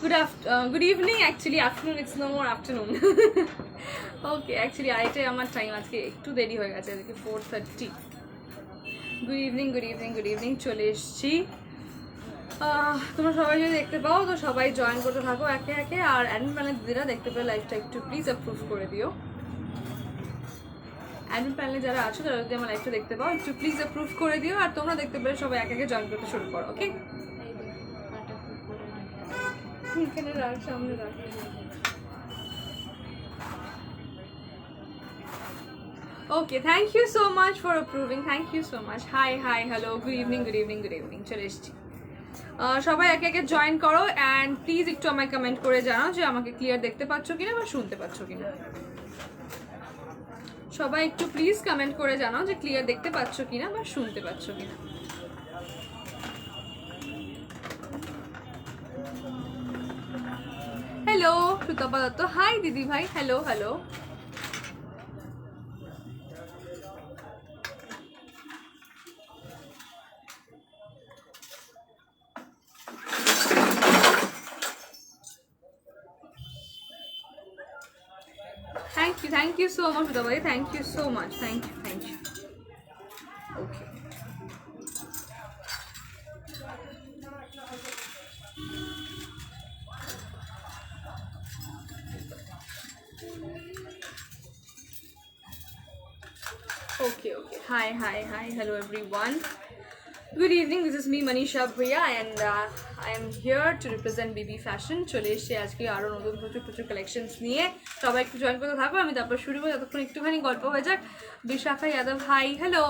Good evening. Actually, afternoon. It's no more afternoon. Okay, actually, আইটাই আমার time আজকে একটু দেরি হয়ে গেছে, আজকে 4:30. গুড ইভিনিং চলে এসেছি। তোমরা সবাই যদি দেখতে পাও তো সবাই জয়েন করতে থাকো একে একে। আর অ্যাডমিন প্যানেল দিদিরা দেখতে পেলে লাইভটা একটু প্লিজ অ্যাপ্রুভ করে দিও। অ্যাডমিন প্যানেলে যারা আছো তারা যদি আমার লাইভটা দেখতে পাও একটু প্লিজ অ্যাপ্রুভ করে দিও। আর তোমরা দেখতে পেলে সবাই একে একে জয়েন করতে শুরু করো। ওকে, এখানে রাখ, সামনে রাখ। Okay, thank you so much for approving. Thank you so much. Hi, hello, good evening. চলে এসেছি। সবাই একে একে জয়েন করো অ্যান্ড প্লিজ একটু আমায় কমেন্ট করে জানাও যে আমাকে ক্লিয়ার দেখতে পাচ্ছ কিনা বা শুনতে পাচ্ছ কিনা। সবাই একটু প্লিজ কমেন্ট করে জানাও যে ক্লিয়ার দেখতে পাচ্ছ কিনা বা শুনতে পাচ্ছ কিনা। হ্যালো সুতপা দত্ত, হাই দিদি ভাই, hello. Thank you so much, Udavai. Thank you so much. Thank you. Okay. Okay. Hi. Hello, everyone. Good evening. This is me, Manisha Bhuya, and I am here to represent BB Fashion. চলে এসেছি আজকে আরও নতুন প্রচুর collections নিয়ে। সবাই একটু join করতে থাকো, আমি তারপর শুরু করবো। যতক্ষণ একটুখানি গল্প হয়ে যাক। Bishakha Yadav, hi, hello.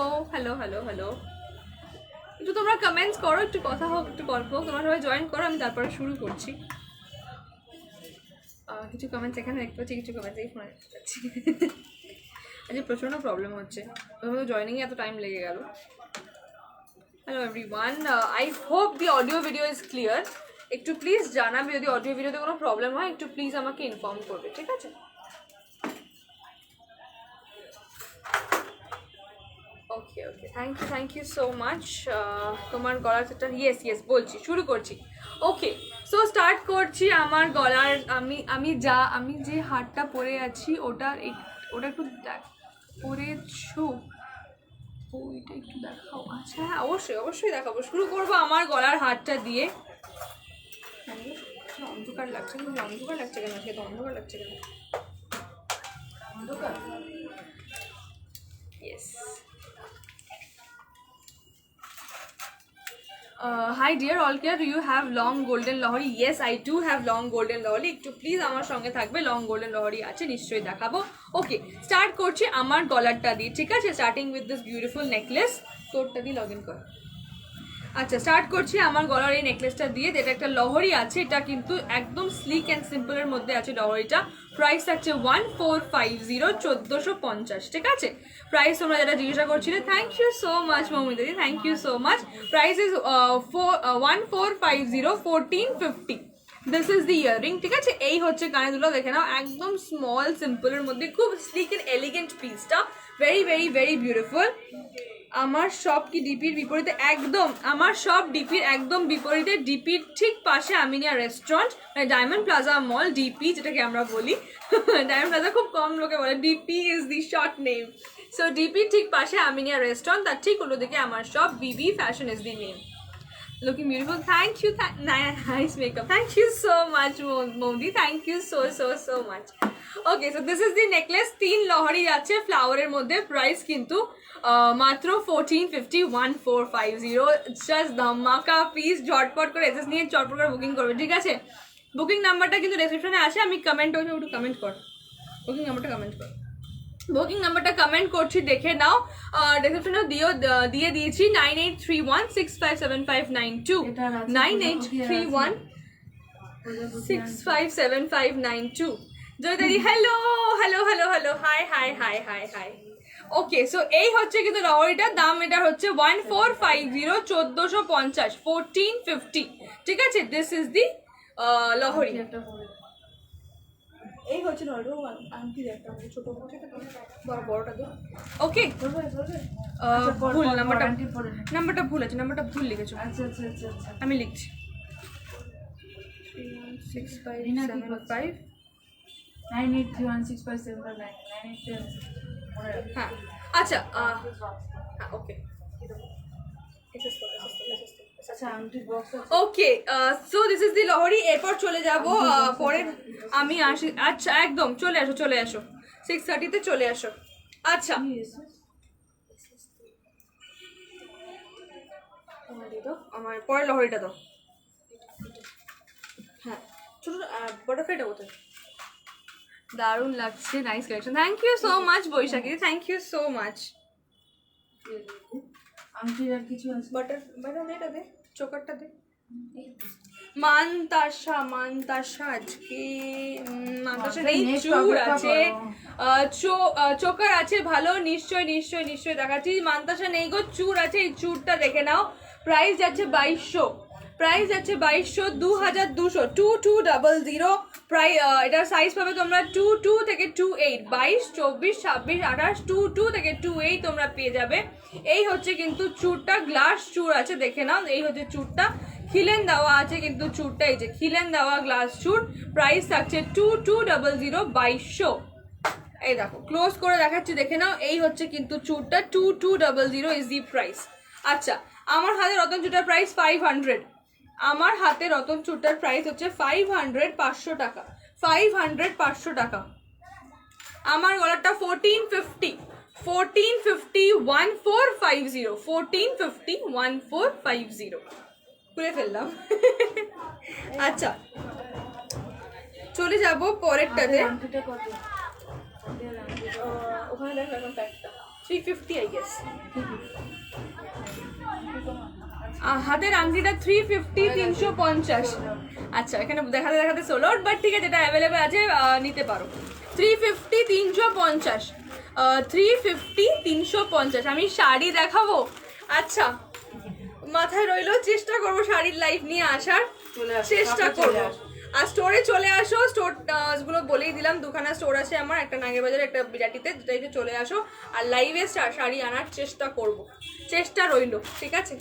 একটু তোমরা কমেন্টস করো, একটু কথা হোক, একটু গল্প হোক, তোমরা সবাই জয়েন করো, আমি তারপরে শুরু করছি। কিছু কমেন্টস এখানে দেখতে পাচ্ছি, কিছু কমেন্টস এই ফোনে দেখতে পাচ্ছি। আজকে প্রচণ্ড প্রবলেম হচ্ছে, জয়েনিংয়ে এত টাইম লেগে গেল। Hello everyone, I hope the audio video is clear. একটু প্লিজ জানাবে যদি অডিও ভিডিওতে কোনো প্রবলেম হয়, একটু প্লিজ আমাকে ইনফর্ম করবে, ঠিক আছে? Okay thank you so much. তোমার গলার সেটা ইয়েস বলছি, শুরু করছি। ওকে, সো স্টার্ট করছি। আমার গলার আমি যে হারটা পরে আছি ওটা একটু পরেছো, ওইটা একটু দেখাও। আচ্ছা হ্যাঁ, অবশ্যই দেখাবো। শুরু করবো আমার গলার হারটা দিয়ে। অন্ধকার লাগছে কেন? সে তো অন্ধকার লাগছে কেন? Yes. Hi dear, all care. Do you have long golden lohari? Yes, I do have long golden lohari. একটু প্লিজ আমার সঙ্গে থাকবে। লং গোল্ডেন lohari আছে, নিশ্চয়ই দেখাবো। ওকে, স্টার্ট করছি আমার গলারটা দিয়ে, ঠিক আছে? Starting with this beautiful necklace. তোরটা দিয়ে লগ ইন কর। আচ্ছা, স্টার্ট করছি আমার গলার এই নেকলেসটা দিয়ে, যেটা একটা লহরি আছে। এটা কিন্তু একদম স্লিক অ্যান্ড সিম্পলের মধ্যে আছে লহরিটা। প্রাইস থাকছে 1450, 1450, ঠিক আছে? প্রাইস তোমরা যেটা জিজ্ঞাসা করছিলে, থ্যাংক ইউ সো মাচ মৌমিতাদি, thank you so much. Price is 1450, 1450। This is the earring, ঠিক আছে? এই হচ্ছে কানে দুটো, দেখে নাও, একদম স্মল সিম্পলের মধ্যে খুব স্লিক অ্যান্ড এলিগেন্ট পিসটা। Very beautiful. আমার সব কি ডিপির বিপরীতে? একদম আমার সব ডিপির একদম বিপরীতে। ডিপির ঠিক পাশে আমিনিয়া রেস্টুরেন্ট, মানে ডায়মন্ড প্লাজা মল, ডিপি যেটাকে আমরা বলি। ডায়মন্ড প্লাজা খুব কম লোকে বলে, DP is the short name. So DP ঠিক পাশে আমিনিয়া রেস্টুরেন্ট, তার ঠিক উল্টো দিকে আমার সব, বিবি fashion is the name. Looking beautiful. Thank you. Nice makeup. Thank you so much, Modi. Thank you so much. Okay, so this is the necklace. 3 লহরি আছে ফ্লাওয়ারের মধ্যে। প্রাইস কিন্তু মাত্র 1450, 1450। জাস্ট ধামাকা পিস। ঝটপট করে এসএস নিয়ে চটপট করে বুকিং করবে, ঠিক আছে? বুকিং নাম্বারটা কিন্তু ডেসক্রিপশনে আছে। আমি একটু কমেন্ট কর। বুকিং নাম্বারটা কমেন্ট করছি, দেখে নাও। ডেসক্রিপশনে দিয়ে দিয়েছি 9831657592, 9831657592। জয়দাদি, হ্যালো, হাই। ওকে, সো এই হচ্ছে কিন্তু লহরিটার দাম। এটা হচ্ছে 1450, 1450, 1450, ঠিক আছে? This is the Lahari. এই হচ্ছে বড়টা তো। ওকে, ভুল নাম্বারটা ভুল আছে, নাম্বারটা ভুল লিখেছো। আচ্ছা, আমি লিখছি। 6575 98316575 হ্যাঁ আচ্ছা হ্যাঁ ওকে আচ্ছা আংটির box okay so this is the Lahari. এরপর চলে যাব পরে আমি আসি। আচ্ছা একদম চলে আসো 6:30 চলে আসো। আচ্ছা আমার পরে লহরিটা দাও। হ্যাঁ ছোট বাটারফ্লাইটা কোথায়? দারুণ লাগছে, nice collection. Thank you so much Baishakhi, thank you so much. আংটির আর কিছু আছে? বাটার এটা দে, চোকারটা দে। মানতাসা আজকে মানতাসা নেই, চুর আছে, চোকার আছে ভালো, নিশ্চয় দেখাচ্ছি। মানতাসা নেই গো, চুর আছে, এই চুরটা দেখে নাও। প্রাইস যাচ্ছে 2200, 2200 2200 প্রায়। এটার সাইজ পাবে তোমরা 22 থেকে 28, 22, 24, 26, 28, 22 থেকে 28 তোমরা পেয়ে যাবে। এই হচ্ছে কিন্তু চুরটা, গ্লাস চুর আছে দেখে নাও। এই হচ্ছে চুরটা, খিলেন দেওয়া আছে কিন্তু চুরটা, এই যে খিলেন দেওয়া গ্লাস চুর। প্রাইস থাকছে 2200, 2200। এই দেখো ক্লোজ করে দেখাচ্ছি দেখে নাও। এই হচ্ছে কিন্তু চুরটা, 2200 ইজ দি প্রাইস। আচ্ছা আমার হাতে রতন চুটার প্রাইস 500। আমার হাতে রতন চুটার প্রাইস হচ্ছে 500, 500 টাকা, 500, 500 টাকা। আমার গলারটা 1450, 1450, 1450, 1450 খুলে ফেললাম। আচ্ছা চলে যাব পরেরটাতে। আংটিটা কত? ওখানে দেখো এখন প্যাকটা 350 আই গেস। হাতের আংটিটা 350, 350। আচ্ছা এখানে দেখাতে সোলোড, বাট ঠিক আছে, এটা অ্যাভেলেবেল আছে, নিতে পারো। 350, 350, 350, 350। আমি শাড়ি দেখাবো। আচ্ছা মাথায় রইলো, চেষ্টা করবো শাড়ির লাইফ নিয়ে আসার, চেষ্টা করবো। আর স্টোরে চলে আসো, স্টোর গুলো বলেই দিলাম, দুখানা স্টোর আছে আমার, একটা নাগের বাজারে, একটা বিরাটিতে, যেটাইতে চলে আসো। আর লাইভে শাড়ি আনার চেষ্টা করব, চেষ্টা রইলো, ঠিক আছে?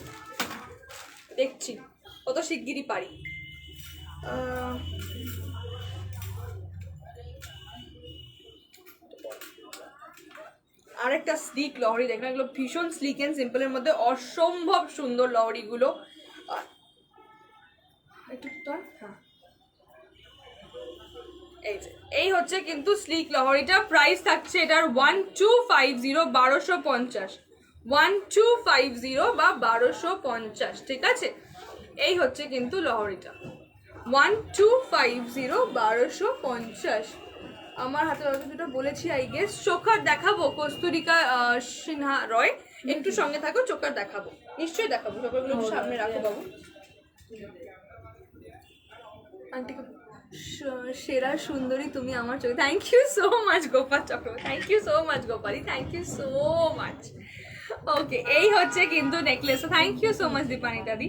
দেখছি কত শিগগিরই পারি। আরেকটা স্লিক লহরি দেখলাম, এগুলো ভীষণ স্লিক এন্ড সিম্পলের মধ্যে অসম্ভব সুন্দর লহরিগুলো। একটু হ্যাঁ এই হচ্ছে কিন্তু স্লিক লহরিটা। প্রাইস থাকছে এটার 1250, 1250, 1250 বা 1250, ঠিক আছে? এই হচ্ছে কিন্তু লহরিটা 1250, 1250। আমার হাতে যেটা বলেছি আই গেস। চোকার দেখাবো, কস্তুরিকা সিনহা রয়, একটু সঙ্গে থাকো, চোকার দেখাবো, নিশ্চয়ই দেখাবো। চোকারগুলো সামনে রাখো বাবু। আন্টি সেরা সুন্দরী তুমি আমার চোখে। Thank you so much Gopal Chakraborty, thank you so much Gopali, thank you so much. Okay এই হচ্ছে কিন্তু necklace, thank you so much Dipanita di.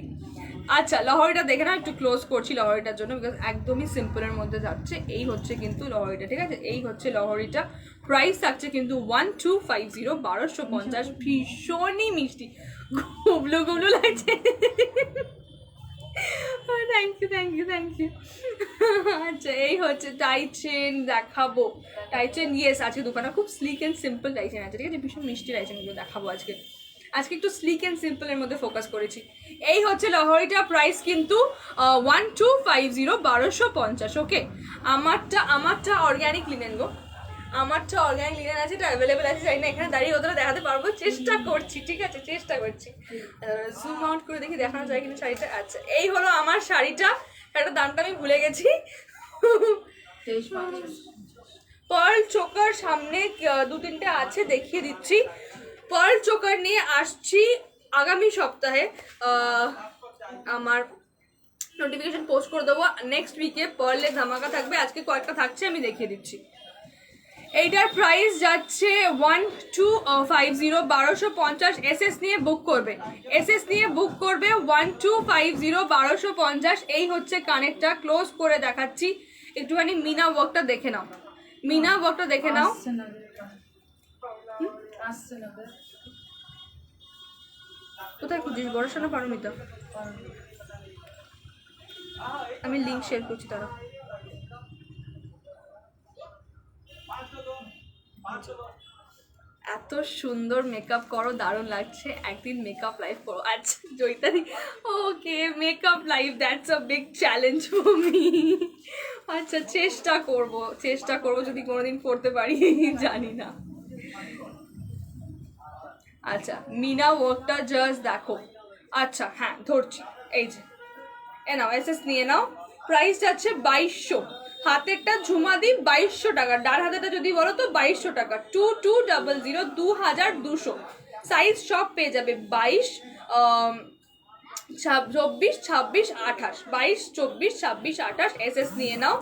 আচ্ছা লহরিটা দেখে না, একটু ক্লোজ করছি লহরিটার জন্য, বিকজ একদমই সিম্পলের মধ্যে যাচ্ছে। এই হচ্ছে কিন্তু লহরিটা, ঠিক আছে? এই হচ্ছে লহরিটা, প্রাইস থাকছে কিন্তু 1250, 1250। ভীষণই মিষ্টি, গুবলু গুবলু লাগছে। Thank you. আচ্ছা এই হচ্ছে টাই চেন দেখাবো। টাই চেন ইয়েস আছে দোকানে, খুব sleek and simple tie chain আছে, ঠিক আছে? ভীষণ মিষ্টি টাই চেনগুলো দেখাবো আজকে একটু স্লিক অ্যান্ড সিম্পলের মধ্যে ফোকাস করেছি। এই হচ্ছে লহরিটা, প্রাইস কিন্তু 1250, 1250। ওকে আমারটা অর্গ্যানিক লিনেন গো, আমারটা অর্গ্যানিক লিনেন আছে, এটা অ্যাভেলেবেল আছে। জানি না এখানে দাঁড়িয়ে অতটা দেখাতে পারবো, চেষ্টা করছি, ঠিক আছে? চেষ্টা করছি, জুম আউট করে দেখি দেখানো যায় কিন্তু শাড়িটা। আচ্ছা এই হলো আমার শাড়িটা, শাড়িটার দামটা আমি ভুলে গেছি। পার্ল চোকার সামনে 2-3টে আছে, দেখিয়ে দিচ্ছি। পার্ল চোকার নিয়ে আসছি আগামী সপ্তাহে, আমার নোটিফিকেশন পোস্ট করে দেবো। নেক্সট উইকে পার্লের ধামাকা থাকবে, আজকে কয়েকটা থাকছে, আমি দেখিয়ে দিচ্ছি। এইটার প্রাইস যাচ্ছে 1250, 1250। এসএস নিয়ে বুক করবে, এসএস নিয়ে বুক করবে 1250, 1250। এই হচ্ছে কানেরটা, ক্লোজ করে দেখাচ্ছি, একটুখানি মিনা ওয়ার্কটা দেখে নাও, মিনা ওয়ার্কটা দেখে নাও। কোথায় খুঁজিস? বড়সড় পারমিতা, আমি লিঙ্ক শেয়ার করছি তারা। এত সুন্দর মেকআপ করো, দারুণ লাগছে, একদিন মেকআপ লাইভ করো। আচ্ছা জয়িতাদি, okay makeup live that's a big challenge for me. আচ্ছা চেষ্টা করব যদি কোনোদিন করতে পারি, জানি না। আচ্ছা মিনা ওয়ার্কটা জাস্ট দেখো। আচ্ছা হ্যাঁ ধরছি, এই যে এ নাও এসএস নিয়ে নাও, প্রাইস যাচ্ছে 2200, হাতেরটা ঝুমা দিই 2200 টাকা, ডান হাতেটা যদি বলো তো 2200 টাকা, 2200 2200। সাইজ সব পেয়ে যাবে 22, 24, 26, 28, 22, 24, 26, 28 এসএস নিয়ে নাও।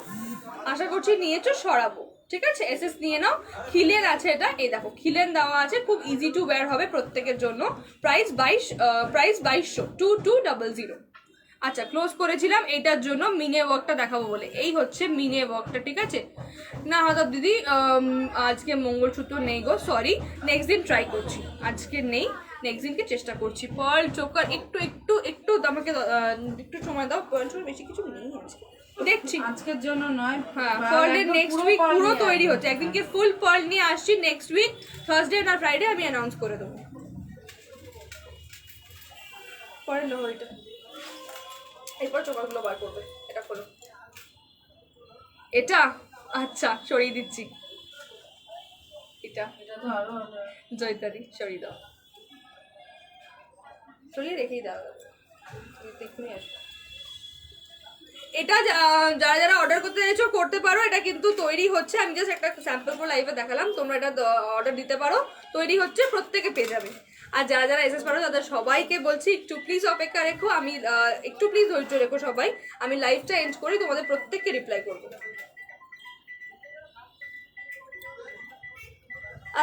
আশা করছি নিয়েছো, সরাবো ঠিক আছে। এসএস নিয়ে নাও, খিলেন আছে এটা, এই দেখো খিলেন দেওয়া আছে, খুব ইজি টু ওয়্যার হবে প্রত্যেকের জন্য। প্রাইস 2200, 2200। আচ্ছা ক্লোজ করেছিলাম এটার জন্য মিনে ওয়ার্কটা দেখাবো বলে। এই হচ্ছে মিনে ওয়ার্কটা, ঠিক আছে। না হয়তো দিদি আজকে মঙ্গলসূত্র নেই গো, সরি, নেক্সট দিন ট্রাই করছি, আজকে নেই, নেক্সট দিনকে চেষ্টা করছি। পার্ল চোকার একটু একটু একটু আমাকে একটু সময় দাও, পার্ল চোকার বেশি কিছু নেই আজকে, দেখছি আজকের জন্য নয়, হ্যাঁ পার্লের নেক্সট উইক পুরো তৈরি হচ্ছে, একদিনকে ফুল পার্ল নিয়ে আসছি, নেক্সট উইক থার্সডে না ফ্রাইডে আমি অ্যানাউন্স করে দেবো। পরের লোহরিটা এরপর চোকারগুলো বার করবে, এটা খোলো, এটা আচ্ছা সরিয়ে দিচ্ছি, এটা এটা তো আরো জয়িতাদি সরিয়ে দাও, সরিয়ে রেখেই দাও, এক্ষুনি আসবে। এটা যারা যারা অর্ডার করতে চাইছো করতে পারো, এটা কিন্তু তৈরি হচ্ছে, আমি জাস্ট একটা স্যাম্পল করে লাইভে দেখালাম, তোমরা এটা অর্ডার দিতে পারো, তৈরি হচ্ছে, প্রত্যেকে পেয়ে যাবে। আর যারা যারা এসএস পারো তাদের সবাইকে বলছি একটু প্লিজ অপেক্ষা রেখো, আমি একটু প্লিজ ধৈর্য রেখো সবাই, আমি লাইভটা এন্ড করি, তোমাদের প্রত্যেককে রিপ্লাই করবো।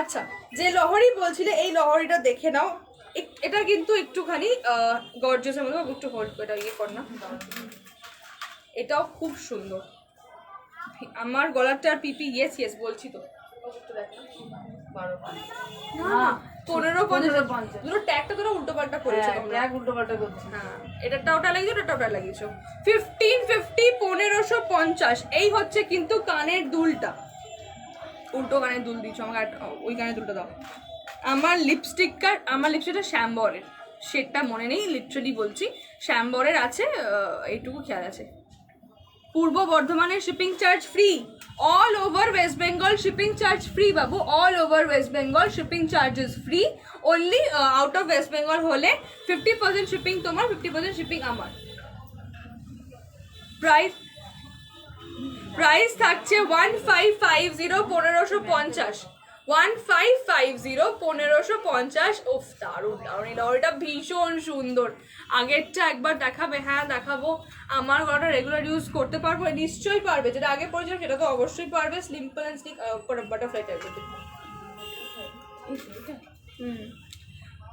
আচ্ছা যে লহরি বলছিলে এই লহরিটা দেখে নাও, এটা কিন্তু একটুখানি গর্জিয়াসের মধ্যে, একটু হোল্ড এটা ইয়ে কর না, এটাও খুব সুন্দর। আমার গলাটার পিপি ইয়েস ইয়েস বলছি তো, না 1550 দুটো ট্যাগটা তোরা উল্টো পাল্টা করেছো, ট্যাগ উল্টো পাল্টা করছি। হ্যাঁ এটাটা ওটা লাগিয়েছো, ওটা ওটা লাগিয়েছো। 1550 1550, এই হচ্ছে কিন্তু কানের দুলটা, উল্টো কানের দুল দিচ্ছ আমাকে, ওই কানের দুলটা দাও। আমার লিপস্টিকটা শ্যামবরের, সেটা মনে নেই, লিটারালি বলছি শ্যামবরের আছে, এইটুকু খেয়াল আছে। পূর্ব বর্ধমানের shipping charge free, all over West Bengal shipping charge free বাবু, all over West Bengal shipping charge is free, only out of West Bengal হলে 50% শিপিং তোমার, 50% শিপিং আমার। প্রাইস থাকছে 1550 1550, 1550 1550। ওফ দারুণ দারুণ, এই লহরিটা ভীষণ সুন্দর। আগেরটা একবার দেখাবে? হ্যাঁ দেখাবো। আমার গলাটা রেগুলার ইউজ করতে পারবো? নিশ্চয়ই পারবে, যেটা আগে পড়েছিলাম সেটা তো অবশ্যই পারবে। সিম্পল অ্যান্ড স্লিক বাটারফ্লাই টাইপের।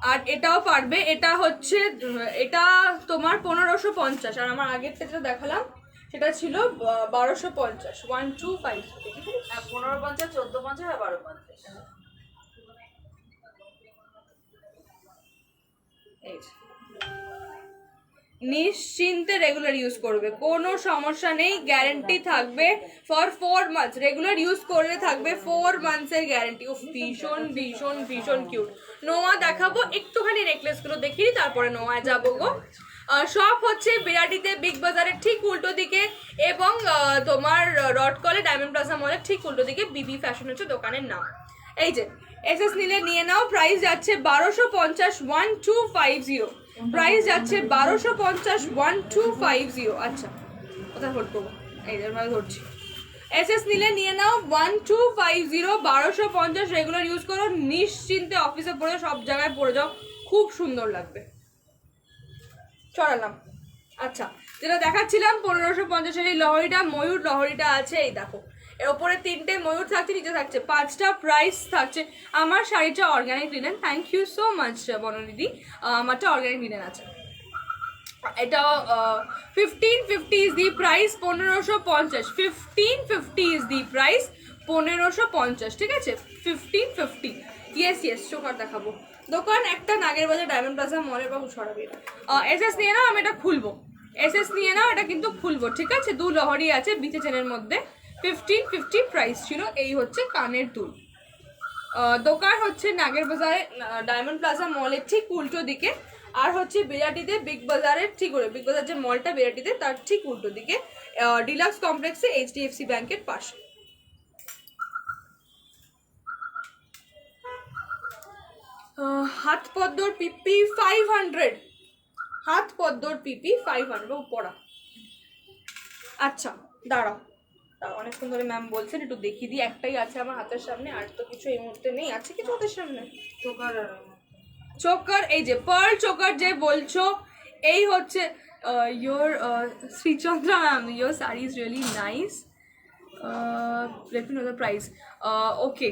আর এটাও পারবে, এটা হচ্ছে এটা তোমার 1550, আর আমার আগেরটা যেটা দেখালাম সেটা ছিল 1250, 1250। 1550, 1450 আর 1250। নিশ্চিন্তে রেগুলার ইউজ করবে, কোনো সমস্যা নেই, গ্যারেন্টি থাকবে ফর 4 মান্থস, রেগুলার ইউজ করলে থাকবে 4 মান্থসের গ্যারেন্টি। ও ভীষণ ভীষণ ভীষণ কিউট। নোয়া দেখাবো, একটুখানি নেকলেসগুলো দেখিয়ে তারপরে নোয়ায় যাবো গো। শপ হচ্ছে বিরাটিতে বিগ বাজারের ঠিক উল্টো দিকে, এবং তোমার রডকলে ডায়মন্ড প্লাজা মলের ঠিক উল্টো দিকে বিবি ফ্যাশন হচ্ছে দোকানের নাম। এই যে এসএস নিলে নিয়ে নাও, প্রাইস যাচ্ছে 1250, 1250, প্রাইস যাচ্ছে 1250, 1250। আচ্ছা কোথায় হোল্ড করবো, এই যে ধরছি। এসএস নিলে নিয়ে নাও 1250, 1250, রেগুলার ইউজ করো, নিশ্চিন্তে অফিসে পড়ে সব জায়গায় পড়ে যাও, খুব সুন্দর লাগবে। চড়ালাম। আচ্ছা যেটা দেখাচ্ছিলাম 1550-এর এই লহরিটা, ময়ূর লহরিটা আছে, এই দেখো এর ওপরে 3টে ময়ূর থাকছে, নিচে থাকছে 5টা, প্রাইস থাকছে। আমার শাড়িটা organic linen, thank you so much বনদিদি, আমারটা অর্গানিক লিনেন আছে। এটা 1550 is the price, 1550, 1550 is the price, 1550, ঠিক আছে 1550। ইয়েস ইয়েস, চোখার দেখাবো। দোকান একটা নাগের বাজার ডায়মন্ড প্লাজা মলে, বাবু সরাবি। এসএস নিয়ে নাও, আমি এটা খুলবো, এসএস নিয়ে নাও, এটা কিন্তু খুলবো, ঠিক আছে। 2 লহরি আছে বিচে চেনের মধ্যে, 1550 প্রাইস ছিল। এই হচ্ছে কানের দুল, দোকান হচ্ছে নাগের বাজারে ডায়মন্ড প্লাজা মলের ঠিক উল্টো দিকে, আর হচ্ছে বিরাটিতে বিগ বাজারের ঠিক ওরে বিগ বাজার যে মলটা বিরাটিতে তার ঠিক উল্টো দিকে, ডিলাক্স কমপ্লেক্সে HDFC ব্যাংকের পাশে। হাত পদ্মর পিপি 500, হাত পদ্মর পিপি 500 পড়া। আচ্ছা দাঁড়াও দাঁড়াও, অনেকক্ষণ ধরে ম্যাম বলছেন, একটু দেখিয়ে দিই। একটাই আছে আমার হাতের সামনে, আর তো কিছু এই মুহূর্তে নেই। আছে কিছু হাতের সামনে? চোকার আর চোকার, এই যে পার্ল চোকার যে বলছো, এই হচ্ছে your Srichandra ma'am, your sari is really nice. Let me know the price. Okay,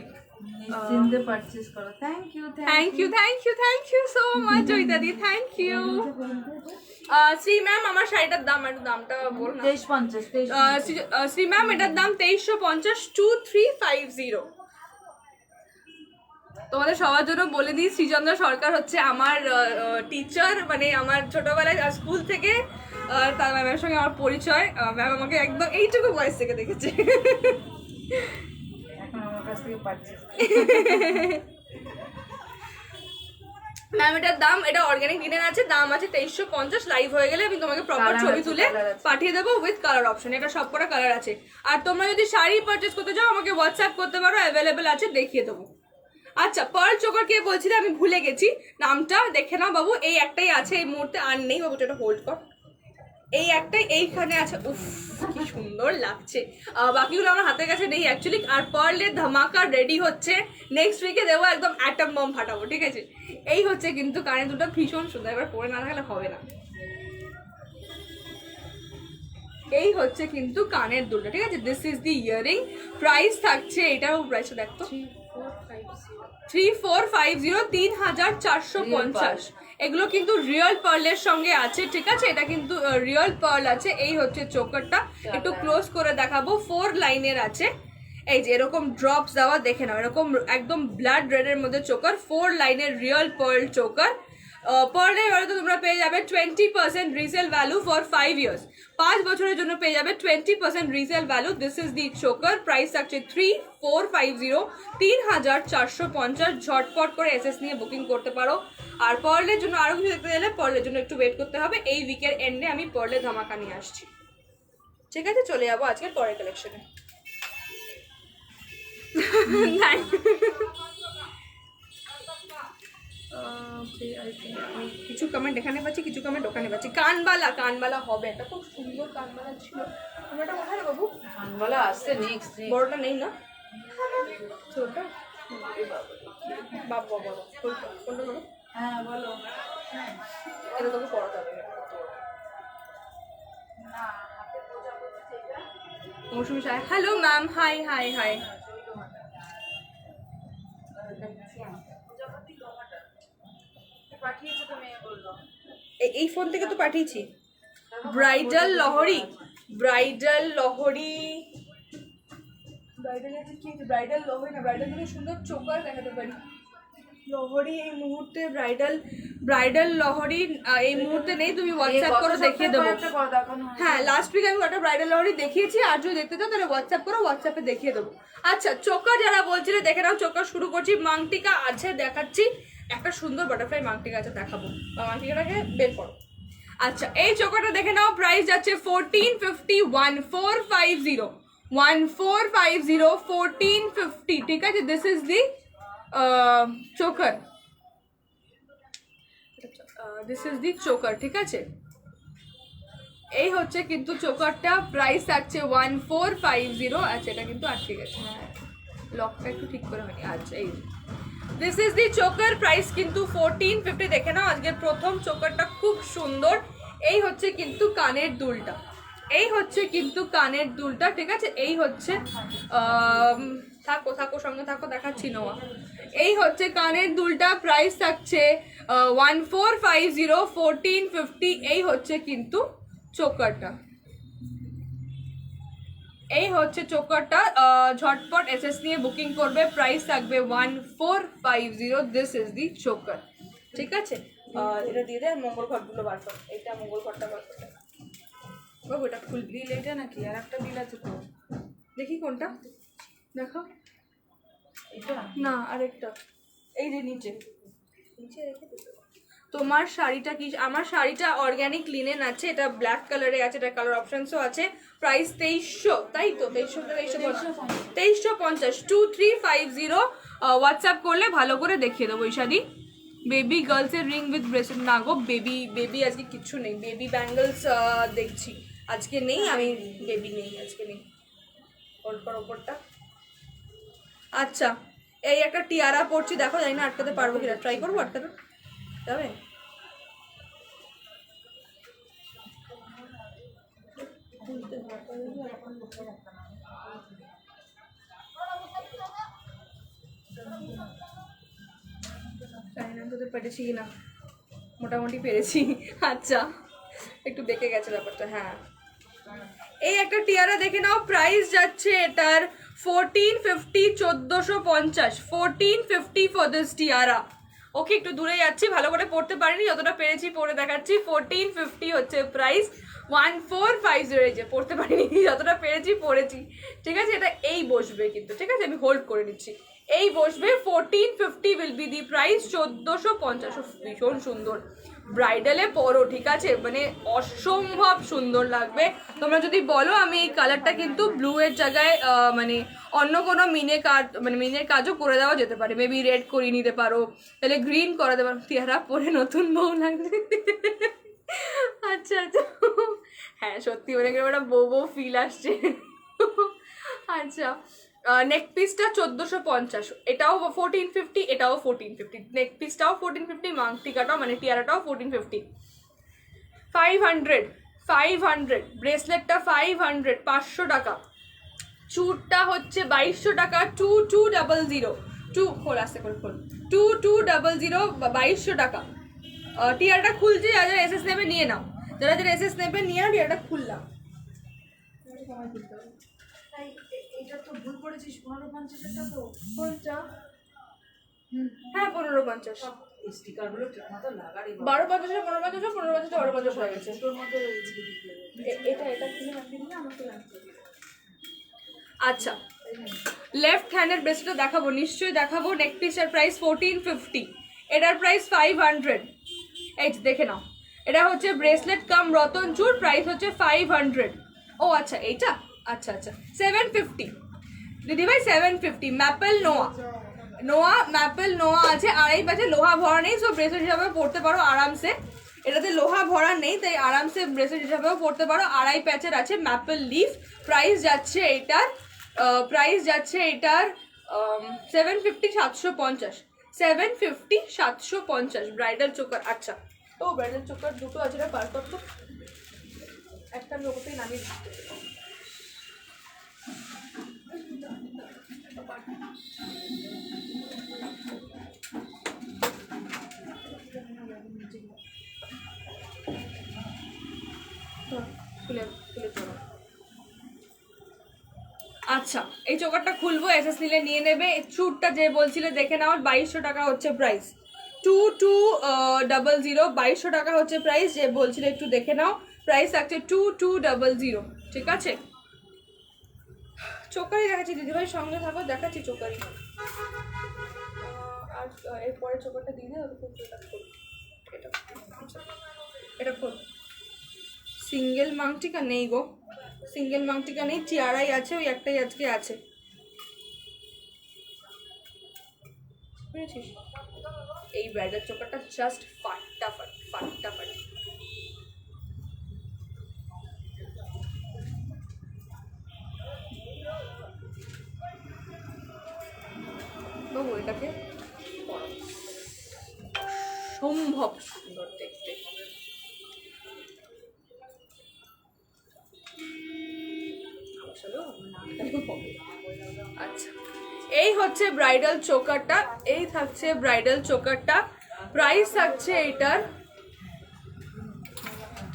নিশ্চিন্তে পারচেজ করো। Thank you thank you so much জয়িতাদি, থ্যাংক ইউ। শ্রী ম্যাম আমার শাড়িটার দাম, একটু দামটা বল না। 2350 শ্রী ম্যাম এটার দাম 2350, 2350। তোমাদের সবার জন্য বলে দিই, শ্রীচন্দ্র সরকার হচ্ছে আমার টিচার, মানে আমার ছোটবেলায় স্কুল থেকে তার ম্যামের সঙ্গে আমার পরিচয়। ম্যাম আমাকে একদম এইটুকু বয়স থেকে দেখেছে। এখন আমার কাছ থেকে পারচেজ। ম্যাম এটার দাম, এটা অর্গানিক লিনেন আছে, দাম আছে 2350। লাইভ হয়ে গেলে আমি তোমাকে প্রপার Colour ছবি আছে, তুলে colour আছে। পাঠিয়ে দেবো উইথ কালার অপশন। এটা সব কটা কালার আছে। আর তোমরা যদি শাড়ি পারচেস করতে চাও আমাকে হোয়াটসঅ্যাপ করতে পারো, অ্যাভেলেবেল আছে, দেখিয়ে দেবো। আচ্ছা, পার্ল চোকার কে বলছিলে, আমি ভুলে গেছি নামটা, দেখে নাও বাবু। এই একটাই আছে এই মুহূর্তে, আর নেই বাবু, এটা হোল্ড কর। এই একটাই এইখানে আছে। উফ কি সুন্দর লাগছে। বাকিগুলো আমার হাতের কাছে নেই অ্যাকচুয়ালি। আর পার্লের ধামাকা রেডি হচ্ছে, নেক্সট উইকে দেবো, একদম অ্যাটম বম ফাটাবো, ঠিক আছে? এই হচ্ছে কিন্তু কানে দুটো ভীষণ সুন্দর, এবার পরে না থাকলে হবে না। এই হচ্ছে কিন্তু কানের দুলটা, ঠিক আছে? This is the earring. Price থাকছে, এটারও প্রাইসটা দেখতো 3450, 3450। এগুলো কিন্তু রিয়েল পার্লের সঙ্গে আছে, ঠিক আছে? এটা কিন্তু রিয়েল পার্ল আছে। এই হচ্ছে চোকারটা, একটু ক্লোজ করে দেখাবো। 4 লাইনের আছে, এই যে এরকম ড্রপস দেওয়া, দেখে নাও, এরকম একদম ব্লাড রেডের মধ্যে চোকার, 4 লাইনের রিয়েল পার্ল চোকার। পার্লের বেলাতে তোমরা পেয়ে যাবে 20% রিসেল ভ্যালু ফর 5 ইয়ার্স। 5 বছরের জন্য পেয়ে যাবে 20% resale value. This is the choker. Price থাকছে 3450, 3450। ঝটপট করে এসএস নিয়ে বুকিং করতে পারো। আর পার্লের জন্য আরো কিছু দেখতে গেলে পার্লের জন্য একটু ওয়েট করতে হবে। এই উইকের এন্ডে আমি পার্লের ধামাকা নিয়ে আসছি, ঠিক আছে? চলে যাবো আজকের পরের কালেকশনে। কিছু কমেন্ট এখানে পাচ্ছি, কিছু কমেন্ট ওখানে পাচ্ছি। কানবালা, কানবালা হবে, একটা খুব সুন্দর কানবালা ছিল। আমরা কোথায় বাবু? কানবালা আসছে নেক্সট। বড়টা নেই না, ছোটটা? বাবা বলো কোনটা বলো। হ্যাঁ বলো। এটা তোকে পড়াতে হবে। মৌসুমি সাহেব, hello ma'am, hi hi hi. পাঠিয়েছো তো মেয়ে বললো। এই ফোন থেকে তো পাঠিয়েছি। ব্রাইডাল লহরি, ব্রাইডাল লহরি, ব্রাইডাল লহরি না, ব্রাইডাল থেকে সুন্দর চোকার দেখাতে পারি। লহরি এই মুহূর্তে, ব্রাইডাল লহরি এই মুহূর্তে নেই, তুমি হোয়াটসঅ্যাপ করো, দেখিয়ে দেবো। হ্যাঁ, লাস্ট উইক আমি একটা ব্রাইডাল লহরি দেখিয়েছি, আর যদি দেখতে চাও তাহলে হোয়াটসঅ্যাপ করো, হোয়াটসঅ্যাপে দেখিয়ে দেবো। আচ্ছা, চোকার যারা বলছিলে দেখে নাও, চোকার শুরু করছি। মাংটিকা আছে দেখাচ্ছি, একটা সুন্দর বাটারফ্লাই মাংটিকা আছে, দেখাবো। মাংটিকাটাকে বের করো। আচ্ছা, এই চোকারটা দেখে নাও। প্রাইস যাচ্ছে 1450, 1450, 1450, 1450, ঠিক আছে? This is the choker, this is the choker, ঠিক আছে? এই হচ্ছে কিন্তু চোকারটা। প্রাইস থাকছে 1450। আচ্ছা, এটা কিন্তু আটকে গেছে, হ্যাঁ লকটা একটু ঠিক করে হয়নি। আচ্ছা, এই this is the choker. Price কিন্তু 1450। দেখে নাও, আজকের প্রথম চোকারটা খুব সুন্দর। এই হচ্ছে কিন্তু কানের দুলটা, এই হচ্ছে কিন্তু কানের দুলটা, ঠিক আছে? এই হচ্ছে থাকো থাকো সঙ্গে থাকো, দেখাচ্ছি নোয়া। এই হচ্ছে কানের দুলটা। প্রাইস থাকছে 1450, 1450। এই হচ্ছে কিন্তু চোকারটা, এই হচ্ছে চোকারটা। ঝটপট এসএস নিয়ে বুকিং করবে। প্রাইস থাকবে 1450। দিস ইজ দি চোকার, ঠিক আছে? এটা দিয়ে দে, মঙ্গল ঘরগুলো বার কর। এটা মঙ্গল ঘরটা বার করতে বাবু, এটা খুল। বিল এটা নাকি আর একটা বিল আছে তো? দেখি কোনটা, দেখো। এটা না আরেকটা, এই যে নিচে নিচে রেখে দিতে। তোমার শাড়িটা কি? আমার শাড়িটা অর্গ্যানিক লিনেন আছে, এটা ব্ল্যাক কালারে আছে, এটা কালার অপশনসও আছে। প্রাইস 2300, তাই তো? 2350 2350। হোয়াটসঅ্যাপ করলে ভালো করে দেখিয়ে দেবো ঈশাদি। বেবি গার্লসের রিং উইথ ব্রেসলেট না গো, বেবি আজকে কিচ্ছু নেই। বেবি ব্যাঙ্গলস দেখছি আজকে নেই, আমি বেবি নেই আজকে, নেই। হোল্ড কর ওপরটা। আচ্ছা, এই একটা টিয়ারা পড়ছি, দেখো জানি না আটকাতে পারবো কিনা, ট্রাই করবো আটকাতে, যাবে? জানি না তোদের পেরেছি কিনা, মোটামুটি পেরেছি। আচ্ছা, একটু বেঁকে গেছে ব্যাপারটা। হ্যাঁ, এই একটা টিয়ারা দেখে নাও, প্রাইস যাচ্ছে এটার 1450, 1450, 1450 ফর দিস টিয়ারা। ওকে, একটু দূরে যাচ্ছি, ভালো করে পড়তে পারিনি, যতটা পেরেছি পড়ে দেখাচ্ছি। 1450 হচ্ছে প্রাইস, 1450। এই যে পড়তে পারিনি, যতটা পেরেছি পড়েছি, ঠিক আছে? এটা এই বসবে কিন্তু, ঠিক আছে? আমি হোল্ড করে নিচ্ছি, এই বসবে। 1450 উইল বি দি প্রাইস, 1450। ভীষণ সুন্দর, ব্রাইডালে পরো, ঠিক আছে? মানে অসম্ভব সুন্দর লাগবে। তোমরা যদি বলো, আমি এই কালারটা কিন্তু ব্লু এর জায়গায় মানে অন্য কোনো মিনের কাজও করে দেওয়া যেতে পারে। মেবি রেড করিয়ে নিতে পারো, তাহলে গ্রিন করা দেবে। টিয়ারা পরে নতুন বউ লাগবে। আচ্ছা আচ্ছা, হ্যাঁ সত্যি মানে একটা বউ ফিল আসছে। আচ্ছা, নেক পিসটা 1450, এটাও 1450, এটাও 1450। নেক পিসটাও 1450, মাংটিকাটাও মানে টিয়ারাটাও 1450। 500, ব্রেসলেটটা 500, 500 টাকা। চুটটা হচ্ছে 2200 টাকা, 2200। খোল আসতে করে খোল, 2200, 2200 টাকা। টিয়ারটা খুলছি, যারা এসএস নেবে নিয়ে নাও, যারা এসএস নেবে নিয়ে নাও। টিয়ারটা খুললাম। এটা তো ভুল করেছিস, 1550 তো কোনটা? হ্যাঁ 1550। স্টিকার গুলো ঠিক মতো লাগারই 1250, 1550, 1550, 1250 হয়ে গেছে। তোর মতো এটা কিনে রাখবি না, আমাকে লাগবে। আচ্ছা, লেফট হ্যান্ডের ব্রেসলেটটা দেখাবো, নিশ্চয়ই দেখাবো। নেক পিসের প্রাইস 1450, এটার প্রাইস 500। এই দেখে নাও, এটা হচ্ছে ব্রেসলেট কাম রতন চূড়, প্রাইস হচ্ছে 500। ও আচ্ছা, এইটা আচ্ছা আচ্ছা 750 দিদিভাই, 750। ম্যাপেল নোয়া আছে, আড়াই প্যাচে, লোহা ভরা নেই, সো ব্রেসলেট হিসাবে পড়তে পারো আরামসে। এটাতে লোহা ভরা নেই, তাই আরামসে ব্রেসলেট হিসাবেও পড়তে পারো। আড়াই প্যাচের আছে, ম্যাপেল লিফ। প্রাইস যাচ্ছে এটার 750, 750, 750, 750 ব্রাইডাল চোকার। আচ্ছা, ও ব্রাইডাল চোকার দুটো আছে, এটা পার করতো, একটা লোকতেই নামিয়ে দিতে। আচ্ছা, এই চোকারটা খুলবো, এসএস নিলে নিয়ে নেবে। চুটটা যে বলছিলে দেখে নাও, 2200 টাকা হচ্ছে প্রাইস। 2200, 2200 টাকা হচ্ছে প্রাইস, যে বলছিলে একটু দেখে নাও। প্রাইস থাকছে 2200, ঠিক আছে? চোকারি দেখাচ্ছি দিদিভাই, সঙ্গে থাকো, দেখাচ্ছি চোকারি। আর এরপরে চোকারটা দিয়ে দেবো, এটা খোল। সিঙ্গেল মাংটিকা নেই গো, সিঙ্গেল মাংটিকা নেই, টিয়ারাই আছে, ওই একটাই আজকে আছে, বুঝেছিস? এই ব্রাইডাল চোকারটা জাস্ট ফাটাফাট। বাবু এটাকে সম্ভব সুন্দর দেখতে। আচ্ছা, এই হচ্ছে ব্রাইডাল চোকারটা, এই থাকছে ব্রাইডাল চোকারটা। প্রাইস থাকছে এইটার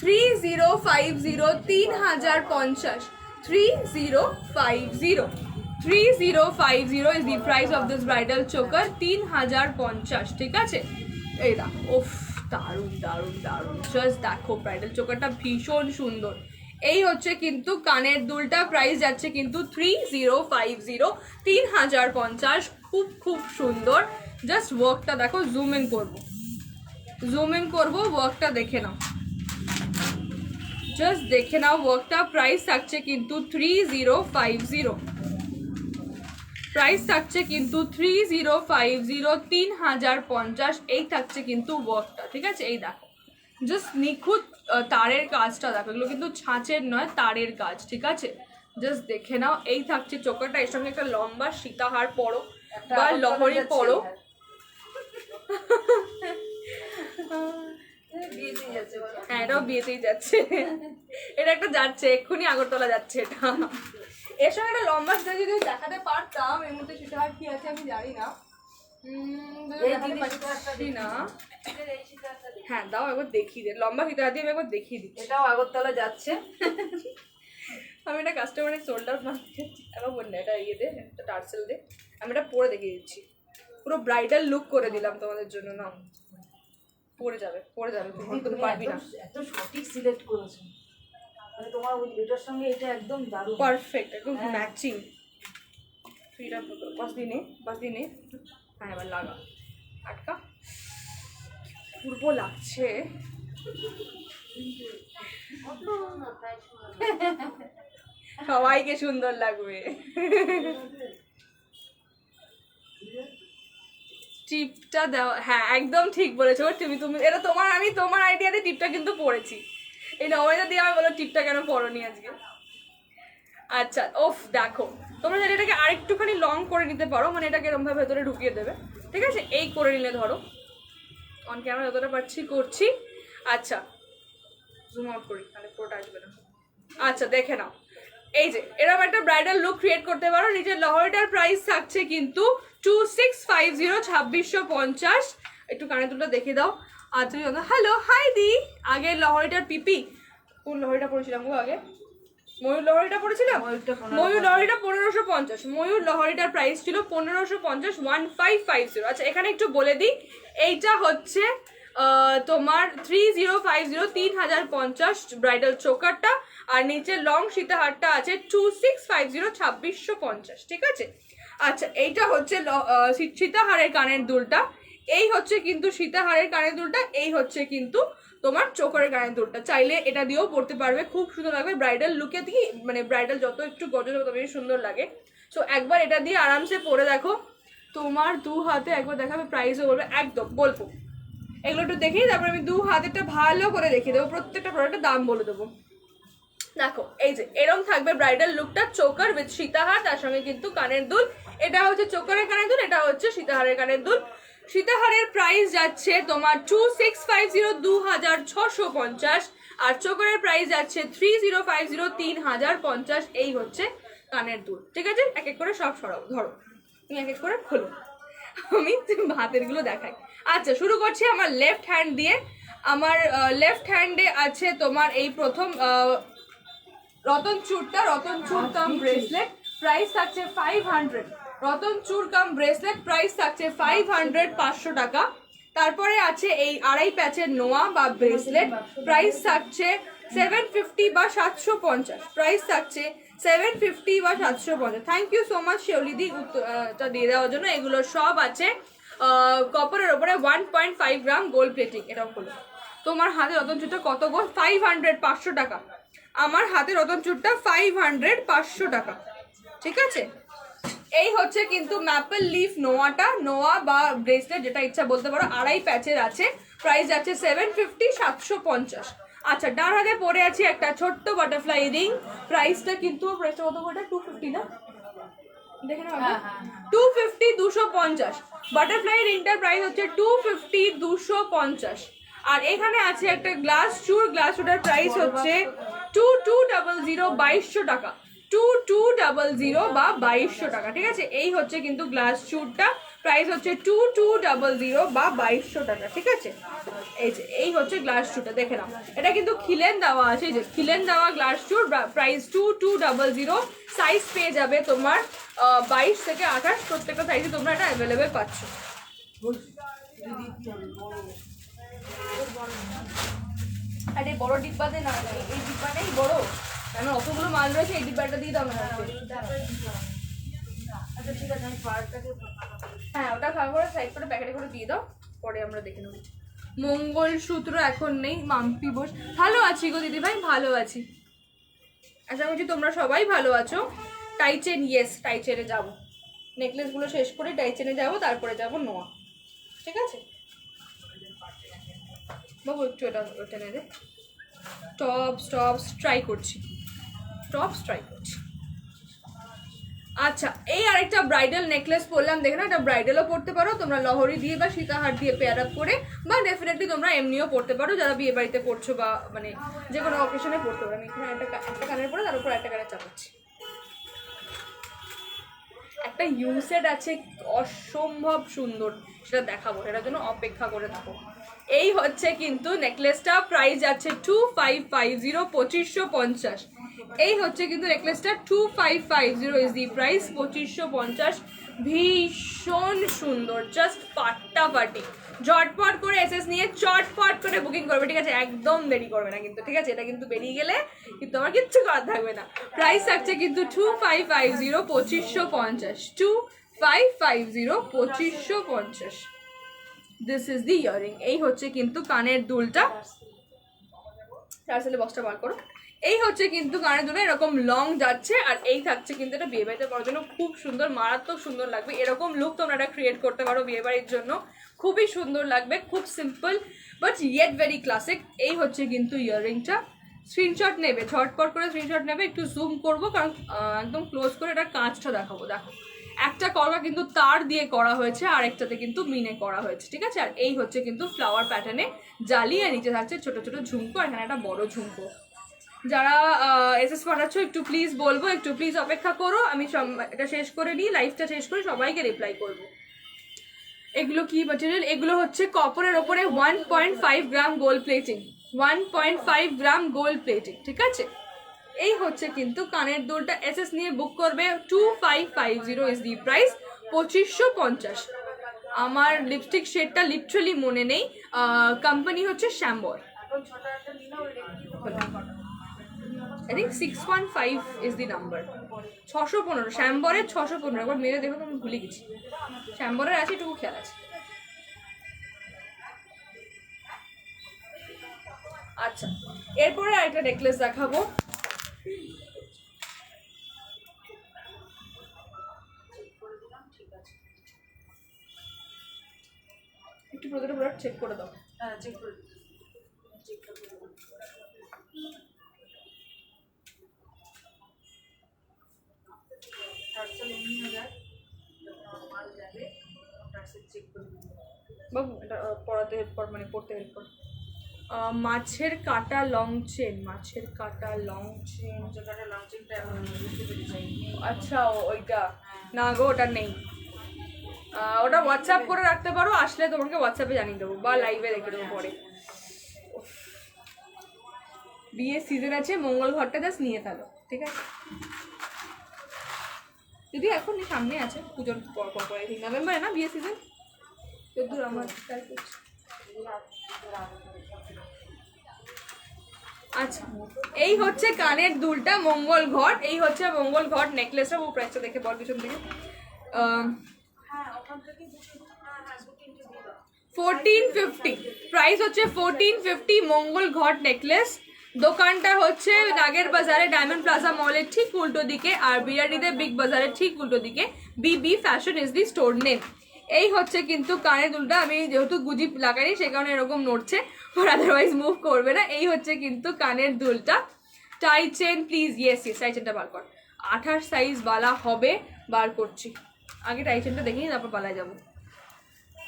3050, 3050, 3050, 3050 is the price of this bridal choker, 3050, ঠিক আছে? এই দেখো, ওফ দারুণ দারুণ দারুণ, জাস্ট দেখো ব্রাইডাল চোকারটা ভীষণ সুন্দর। এই হচ্ছে কিন্তু কানের দুলটা, প্রাইস যাচ্ছে কিন্তু 3050, 3050, খুব খুব সুন্দর। জাস্ট ওয়ার্কটা দেখো, জুম ইন করবো, ওয়ার্কটা দেখে নাও, জাস্ট দেখে নাও ওয়ার্কটা। প্রাইস থাকছে কিন্তু 3050, প্রাইস থাকছে কিন্তু 3050, 3050। এই থাকছে কিন্তু ওয়ার্কটা, ঠিক আছে? এই দেখো জাস্ট নিখুঁত তারের কাজটা দেখো, এগুলো কিন্তু ছাঁচের নয়, তারের কাজ, ঠিক আছে? জাস্ট দেখে নাও। এই থাকছে চোকারটা, এর সঙ্গে একটা লম্বা সীতাহার পরো বা লহরি পরো। হ্যাঁ, এটাও বিয়েতেই যাচ্ছে, এটা একটা যাচ্ছে, এক্ষুনি আগরতলা যাচ্ছে এটা। এর সঙ্গে একটা লম্বা সীতা যদি দেখাতে পারতাম, এর মধ্যে সীতাহার কি আছে আমি জানি না, না। হ্যাঁ দাও একবার দেখিয়ে দে, লম্বা সীতাহার দিয়ে আমি একবার দেখিয়ে দিচ্ছি। এটাও আগরতলা যাচ্ছে। আমি এটা কাস্টমারের সোল্ড আউট মার্কেট, একবার বল না, এটা ইয়ে দে, একটা টার্সেল দে, আমি এটা পরে দেখিয়ে দিচ্ছি। পুরো ব্রাইডাল লুক করে দিলাম তোমাদের জন্য। না পরে যাবে, তুমি পারবি না। এত সঠিক সিলেক্ট করেছো, মানে তোমার ওই এটার সঙ্গে এটা একদম দারুণ, পারফেক্ট, একদম ম্যাচিং। তুই এটা বাস দিনে। হ্যাঁ এবার লাগা, আটকা, পূর্ব লাগছে। সবাইকে সুন্দর লাগবে। টিপটা দেওয়া, হ্যাঁ একদম ঠিক বলেছো তুমি। এটা আমি তোমার আইডিয়াতে টিপটা কিন্তু পড়েছি। এই নবমীটা দিয়ে আমি বলো টিপটা কেন পড়োনি আজকে। আচ্ছা ওফ দেখো, তোমরা যদি এটাকে আরেকটুখানি লং করে নিতে পারো, মানে এটাকে এরকম ভাবে ভেতরে ঢুকিয়ে দেবে, ঠিক আছে? এই করে নিলে ধরো, অন ক্যামেরা যতটা পারছি করছি। আচ্ছা জুম আউট করি, তাহলে পুরোটা আসবে না। আচ্ছা দেখে নাও, এই যে এরকম একটা ব্রাইডাল লুক ক্রিয়েট করতে পারো। নিজের লহরিটার প্রাইস থাকছে কিন্তু 2650, 2650। একটু কানে দুলটা দেখে দাও। আর তুমি হ্যালো হাই দি, আগে লহরিটার পিপি, কোন লহরিটা পড়েছিলাম গো আগে? ময়ূর লহরিটা পড়েছিলাম। ময়ূর লহরিটা 1550, ময়ূর লহরিটার প্রাইস ছিল 1550, 1550। আচ্ছা এখানে একটু বলে দিই, এইটা হচ্ছে তোমার 3050, 3050 ব্রাইডাল চোকারটা, আর নিচে লং সীতাহারটা আছে 2650, 2650, ঠিক আছে? আচ্ছা এইটা হচ্ছে সীতাহারের কানের দুলটা, এই হচ্ছে কিন্তু সীতাহারের কানের দুলটা, এই হচ্ছে কিন্তু তোমার চোকারের কানের দুলটা। চাইলে এটা দিয়েও পরতে পারবে, খুব সুন্দর লাগবে ব্রাইডাল লুকে দিয়ে, মানে ব্রাইডাল যত একটু গজল তত বেশি সুন্দর লাগে। সো একবার এটা দিয়ে আরামসে পরে দেখো, তোমার দু হাতে একবার দেখাবে, প্রাইসও বলবে, একদম বলবো। এগুলো একটু দেখেই তারপর আমি দু হাতেরটা ভালো করে দেখিয়ে দেবো, প্রত্যেকটা প্রোডাক্টের দাম বলে দেবো। দেখো এই যে এরম থাকবে ব্রাইডাল লুকটা, চোকার উইথ সীতাহার, তার সঙ্গে কিন্তু কানের দুল। এটা হচ্ছে চোকারের কানের দুল, এটা হচ্ছে সীতাহারের কানের দুল। সীতাহারের প্রাইস যাচ্ছে তোমার 2650, 2650, আর চোকারের প্রাইস যাচ্ছে 3050, 3050। এই হচ্ছে কানের দুল, ঠিক আছে? এক এক করে সব সরাও, ধরো তুমি এক এক করে খোলো, আমি হাতের গুলো দেখাই। আচ্ছা শুরু করছি আমার লেফট হ্যান্ড দিয়ে। আমার লেফট হ্যান্ডে আছে তোমার এই প্রথম রতন চূড় কাম ব্রেসলেট, প্রাইস থাকছে 500। রতন চূড় কাম ব্রেসলেট প্রাইস থাকছে 500, 500 টাকা। তারপরে আছে এই আড়াই প্যাচের নোয়া বা ব্রেসলেট, প্রাইস থাকছে 750 বা 750, প্রাইস থাকছে 750 বা 750। থ্যাংক ইউ সো মাচ শেওলিদি উত্তরটা দিয়ে দেওয়ার জন্য। এগুলো সব আছে কপারের ওপরে 1.5 গ্রাম গোল্ড প্লেটিং। এটাও হলো তোমার হাতে রতন চূড়টা কত গো? 500, 500 টাকা। আমার হাতে রতন চূড়টা 500, 500 টাকা, ঠিক আছে? এই হচ্ছে কিন্তু ম্যাপল লিফ নোয়াটা, নোয়া বা ব্রেসলেট যেটা ইচ্ছা বলতে পারো, আড়াই প্যাচের আছে, প্রাইস আছে 750, 750। আচ্ছা ডান হাতে পরে আছি একটা ছোট্ট বাটারফ্লাই রিং, প্রাইসটা কিন্তু প্রাইসটা কত করে? 250 না, দেখে নাও 250, 250। বাটারফ্লাই রিংটার প্রাইস হচ্ছে 250, 250। আর এখানে আছে একটা গ্লাস চূড়, গ্লাস চূড়ার প্রাইস হচ্ছে 2200, 2200 টাকা, 2200 বা 2200 টাকা, ঠিক আছে? এই হচ্ছে কিন্তু গ্লাস চূড়টা, প্রাইস হচ্ছে 2200 বা 2200 টাকা, ঠিক আছে? এই হচ্ছে গ্লাস চূড়টা, দেখে নাও। এটা কিন্তু খিলেন দেওয়া আছে, এই যে খিলেন দেওয়া গ্লাস চূড়, প্রাইস 2200। সাইজ পেয়ে যাবে তোমার 22 থেকে 28, প্রত্যেকটা সাইজে তোমরা এটা অ্যাভেলেবেল পাচ্ছ। আরে বড় ডিব্বাতে না, এই ডিব্বাটাই বড়, কেন অতগুলো মাল রয়েছে, এই ডিব্বাটা দিয়ে দাও না। আচ্ছা ঠিক আছে, আমি পার্কটাকে হ্যাঁ ওটা খাওয়া করে সাইড করে প্যাকেটে করে দিয়ে দাও, পরে আমরা দেখে নেব। মঙ্গলসূত্র এখন নেই, মাম্পি বোস। ভালো আছি গো দিদি ভাই, ভালো আছি, আশা করছি তোমরা সবাই ভালো আছো। টাইচেন, ইয়েস টাইচেনে যাবো, নেকলেসগুলো শেষ করে টাইচেনে যাবো, তারপরে যাবো নোয়া, ঠিক আছে বাবু? একটু এটা টেনে দে। টপস ট্রাই করছি, ট্রাই করছি। আচ্ছা, এই আরেকটা ব্রাইডাল নেকলেস পরলাম, দেখে না, এটা ব্রাইডালও পরতে পারো তোমরা, লহরি দিয়ে বা সীতাহার দিয়ে পেয়ার আপ করে, বা ডেফিনেটলি তোমরা এমনিও পরতে পারো যারা বিয়ে বাড়িতে পড়ছো, বা মানে যে কোনো অকেশনে পরতে পারো। আমি এখানে একটা কানের পরে তার উপর একটা কানের চাপাচ্ছি। একটা ইউসেট আছে অসম্ভব সুন্দর, সেটা দেখাবো, সেটার জন্য অপেক্ষা করে থাকো। এই হচ্ছে কিন্তু নেকলেসটা, প্রাইস আছে 2550, 2550। এই হচ্ছে কিন্তু নেকলেসটা 2550 ইজ দি প্রাইস, 2550। ভীষণ সুন্দর, জাস্ট ফাটাফাটি। ঝটপট করে এসএস নিয়ে চটপট করে বুকিং করবে, ঠিক আছে? একদম দেরি করবে না কিন্তু, ঠিক আছে? এটা কিন্তু বেরিয়ে গেলে কিন্তু আমার কিচ্ছু করার থাকবে না। প্রাইস থাকছে কিন্তু 2550, 2550, 2550, 2550। This is the earring. এই হচ্ছে কিন্তু কানের দুলটা, আসলে বক্সটা বার করো। এই হচ্ছে কিন্তু কানের দুলটা, এরকম লং যাচ্ছে, আর এই থাকছে কিন্তু এটা বিয়ে বাড়িতে পড়ার জন্য খুব সুন্দর, মারাত্মক সুন্দর লাগবে। এরকম লুক তোমরা এটা ক্রিয়েট করতে পারো বিয়ে বাড়ির জন্য, খুবই সুন্দর লাগবে, খুব simple but yet very classic. এই হচ্ছে কিন্তু ইয়াররিংটা। স্ক্রিনশট নেবে, ঝটপট করে স্ক্রিনশট নেবে। একটু জুম করবো কারণ একদম ক্লোজ করে এটা কাঁচটা দেখাবো। দেখো, একটা কড়া কিন্তু তার দিয়ে করা হয়েছে, আর একটাতে কিন্তু মিনে করা হয়েছে, ঠিক আছে? আর এই হচ্ছে কিন্তু ফ্লাওয়ার প্যাটার্নে জালি, আর নিচে থাকছে ছোট ছোট ঝুমকো, আর এখানে একটা বড় ঝুমকো। যারা এসএস পাঠাচ্ছ একটু প্লিজ বলবো, একটু প্লিজ অপেক্ষা করো, আমি এটা শেষ করে নিই, লাইভটা শেষ করে সবাইকে রিপ্লাই করবো। এগুলো কি ম্যাটেরিয়াল? এগুলো হচ্ছে কপারের ওপরে 1.5 gram gold plating, 1.5 gram gold plating, ঠিক আছে? এই হচ্ছে কিন্তু কানের দুলটা। এসএস নিয়ে বুক করবে, 2550 ইজ দি প্রাইস, 2550। আমার লিপস্টিক শেডটা লিটারালি মনে নেই, কোম্পানি হচ্ছে শ্যাম্বর। I think 615 is the number. 615, শ্যাম্বরের 615। একবার মেরে দেখো, আমি ভুলে গেছি। শ্যাম্বরের আছে, এটুকু খেয়াল আছে। আচ্ছা, এরপরে আরেকটা নেকলেস দেখাবো। একটু প্রতিটা প্রোডাক্ট চেক করে দাও। হ্যাঁ চেক করে বাবু এটা পড়াতে হেল্প কর, মানে পড়তে হেল্প কর। মাছের কাটা লং চেন, মাছের কাটা লং চেন, যেটা লঞ্চিংটা বুঝতে পেরেছি। আচ্ছা ওইটা না গো, ওটা নেই। ওটা হোয়াটসঅ্যাপ করে রাখতে পারো, আসলে তোমাকে হোয়াটসঅ্যাপে জানিয়ে দেবো, বা লাইভে রেখে দেবো পরে। বিয়ের সিজন আছে, মঙ্গল ঘরটা জাস্ট নিয়ে ফেলো, ঠিক আছে? যদি এখন সামনে আছে, পুজোর পর পরে, ঠিক নভেম্বরে না বিয়ের সিজন? যদ্দূর আমার ট্রাই করছি। আচ্ছা, এই হচ্ছে কানের দুলটা, মঙ্গল ঘট। এই হচ্ছে মঙ্গল ঘট নেকলেসটা। ও প্রাইসটা দেখে বল পিছন থেকে। 1450 প্রাইস হচ্ছে, 1450 মঙ্গল ঘট নেকলেস। দোকানটা হচ্ছে নাগের বাজারে ডায়মন্ড প্লাজা মলের ঠিক উল্টো দিকে, আর বিরাটিতে বিগ বাজারের ঠিক উল্টো দিকে। বিবি fashion is the store name. এই হচ্ছে কিন্তু কানের দুলটা। আমি যেহেতু গুজি লাগাইনি সে কারণে এরকম নড়ছে, আর আদারওয়াইজ মুভ করবে না। এই হচ্ছে কিন্তু কানের দুলটা। Tie chain please, yes yes, tie চেনটা বার কর। 28 সাইজ বালা হবে, বার করছি। আগে টাই চেনটা দেখে নিই, তারপর বালায় যাবো।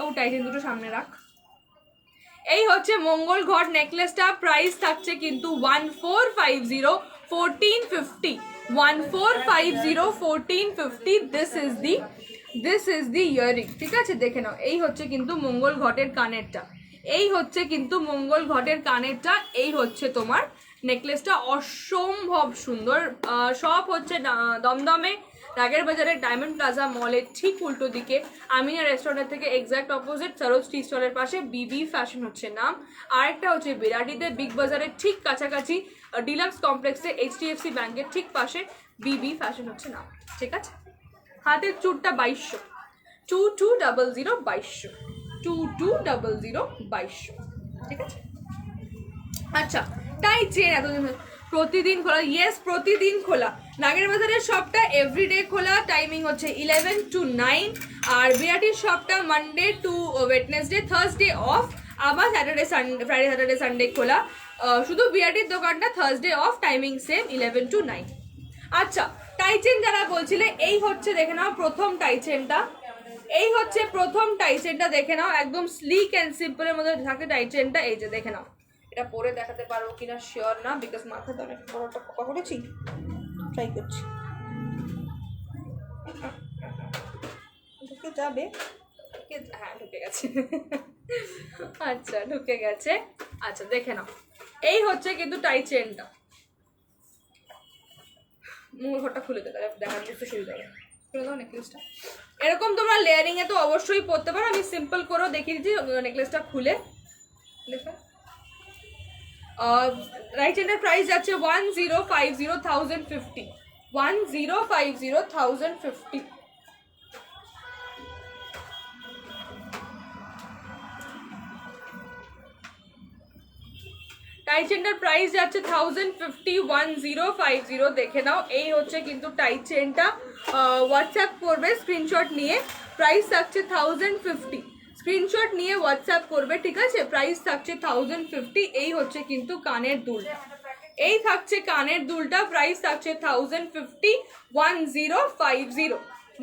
ও টাই চেন দুটো সামনে রাখ। এই হচ্ছে মঙ্গল ঘট নেকলেসটা। প্রাইস থাকছে কিন্তু 1450, 1450, 1450, 1450। দিস ইজ দি ইয়ারিং, ঠিক আছে? দেখে নাও। এই হচ্ছে কিন্তু মঙ্গল ঘটের কানেরটা, এই হচ্ছে কিন্তু মঙ্গল ঘটের কানেরটা। এই হচ্ছে তোমার নেকলেসটা, অসম্ভব সুন্দর। সব হচ্ছে দমদমে রাগের বাজারের ডায়মন্ড প্লাজা মলের ঠিক উল্টো দিকে, আমিনা রেস্টুরেন্টের থেকে এক্স্যাক্ট অপোজিট, সরোজ টি স্টলের পাশে বিবি ফ্যাশন হচ্ছে নাম। আরেকটা হচ্ছে বিরাটিতে বিগ বাজারের ঠিক কাছাকাছি, ডিলাক্স কমপ্লেক্সে HDFC ব্যাংকের ঠিক পাশে বিবি ফ্যাশন হচ্ছে নাম, ঠিক আছে? হাতের চুরটা 2200, 2200 2200, 2200 2200, ঠিক আছে। আচ্ছা, তাই চেন এতদিন প্রতিদিন খোলা, ইয়েস প্রতিদিন খোলা। নাগের বাজারের শপটা এভরিডে খোলা, টাইমিং হচ্ছে 11 to 9, আর বিরাটির শপটা Monday to Wednesday, Thursday off, আবার Saturday Sunday, Friday Saturday Sunday খোলা। শুধু বিরাটির দোকানটা Thursday off, timing same 11 to 9। আচ্ছা, টাই চেন যারা বলছিলে, এই হচ্ছে দেখে নাও প্রথম টাই চেনটা, এই হচ্ছে প্রথম টাই চেনটা দেখে নাও, একদম স্লিক অ্যান্ড সিম্পলের মধ্যে থাকে টাই চেনটা। এই যে দেখে নাও, এটা পরে দেখাতে পারবো কিনা শিওর না, বিকজ মাথাতে অনেক বড় একটা পোকা করেছি, ট্রাই করছি। ঢুকে যাবে, হ্যাঁ ঢুকে গেছে। আচ্ছা ঢুকে গেছে। আচ্ছা দেখে নাও, এই হচ্ছে কিন্তু টাই চেনটা। মূল ঘরটা খুলে দেবে, দেখার বুঝতে সুবিধা হবে। খুলে দাও নেকলেসটা। এরকম তোমরা লেয়ারিং এ তো অবশ্যই পরতে পারো, আমি সিম্পল করেও দেখিয়ে দিচ্ছি নেকলেসটা খুলে। রাইট চেনের প্রাইস যাচ্ছে 1050,050, 1050,050। টাই চেনটার প্রাইস যাচ্ছে 1050, 1050, দেখে নাও। এই হচ্ছে কিন্তু টাই চেনটা, হোয়াটসঅ্যাপ করবে স্ক্রিনশট নিয়ে, প্রাইস থাকছে 1050, স্ক্রিনশট নিয়ে হোয়াটসঅ্যাপ করবে, ঠিক আছে। প্রাইস থাকছে 1050। এই হচ্ছে কিন্তু কানের দুলটা, এই থাকছে কানের দুলটা, প্রাইস থাকছে 1050, 1050,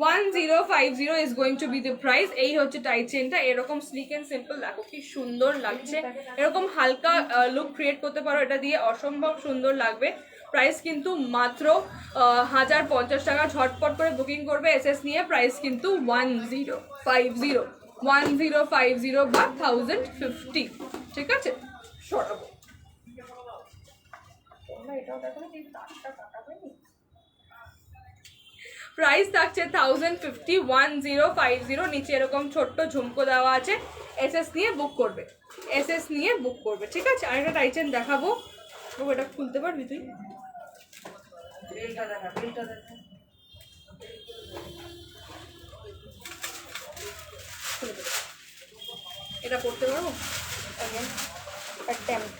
1050 is going to be the price। এই হচ্ছে টাই চেনটা, এরকম স্লিক এন্ড সিম্পল, দেখো কি সুন্দর লাগছে। এরকম হালকা লুক ক্রিয়েট করতে পারো এটা দিয়ে, অসম্ভব সুন্দর লাগবে। প্রাইস কিন্তু মাত্র 1050 টাকা। ঝটপট করে বুকিং করবে এসএস নিয়ে। প্রাইস কিন্তু 1050, 1050 বা 1050, ঠিক আছে। সরাবো, এটাও দেখো না, তারটা কাটা হয়নি। প্রাইস থাকছে 1050, 1050। নিচে এরকম ছোট্ট ঝুমকো দেওয়া আছে, এসএস নিয়ে বুক করবে, এসএস নিয়ে বুক করবে, ঠিক আছে। আরেকটা টাই চেন দেখাবো, এটা খুলতে পারবি তুই? বেলটা দেখা, বেলটা দেখা, এটা পড়তে পারবো অ্যাটেম্প্ট।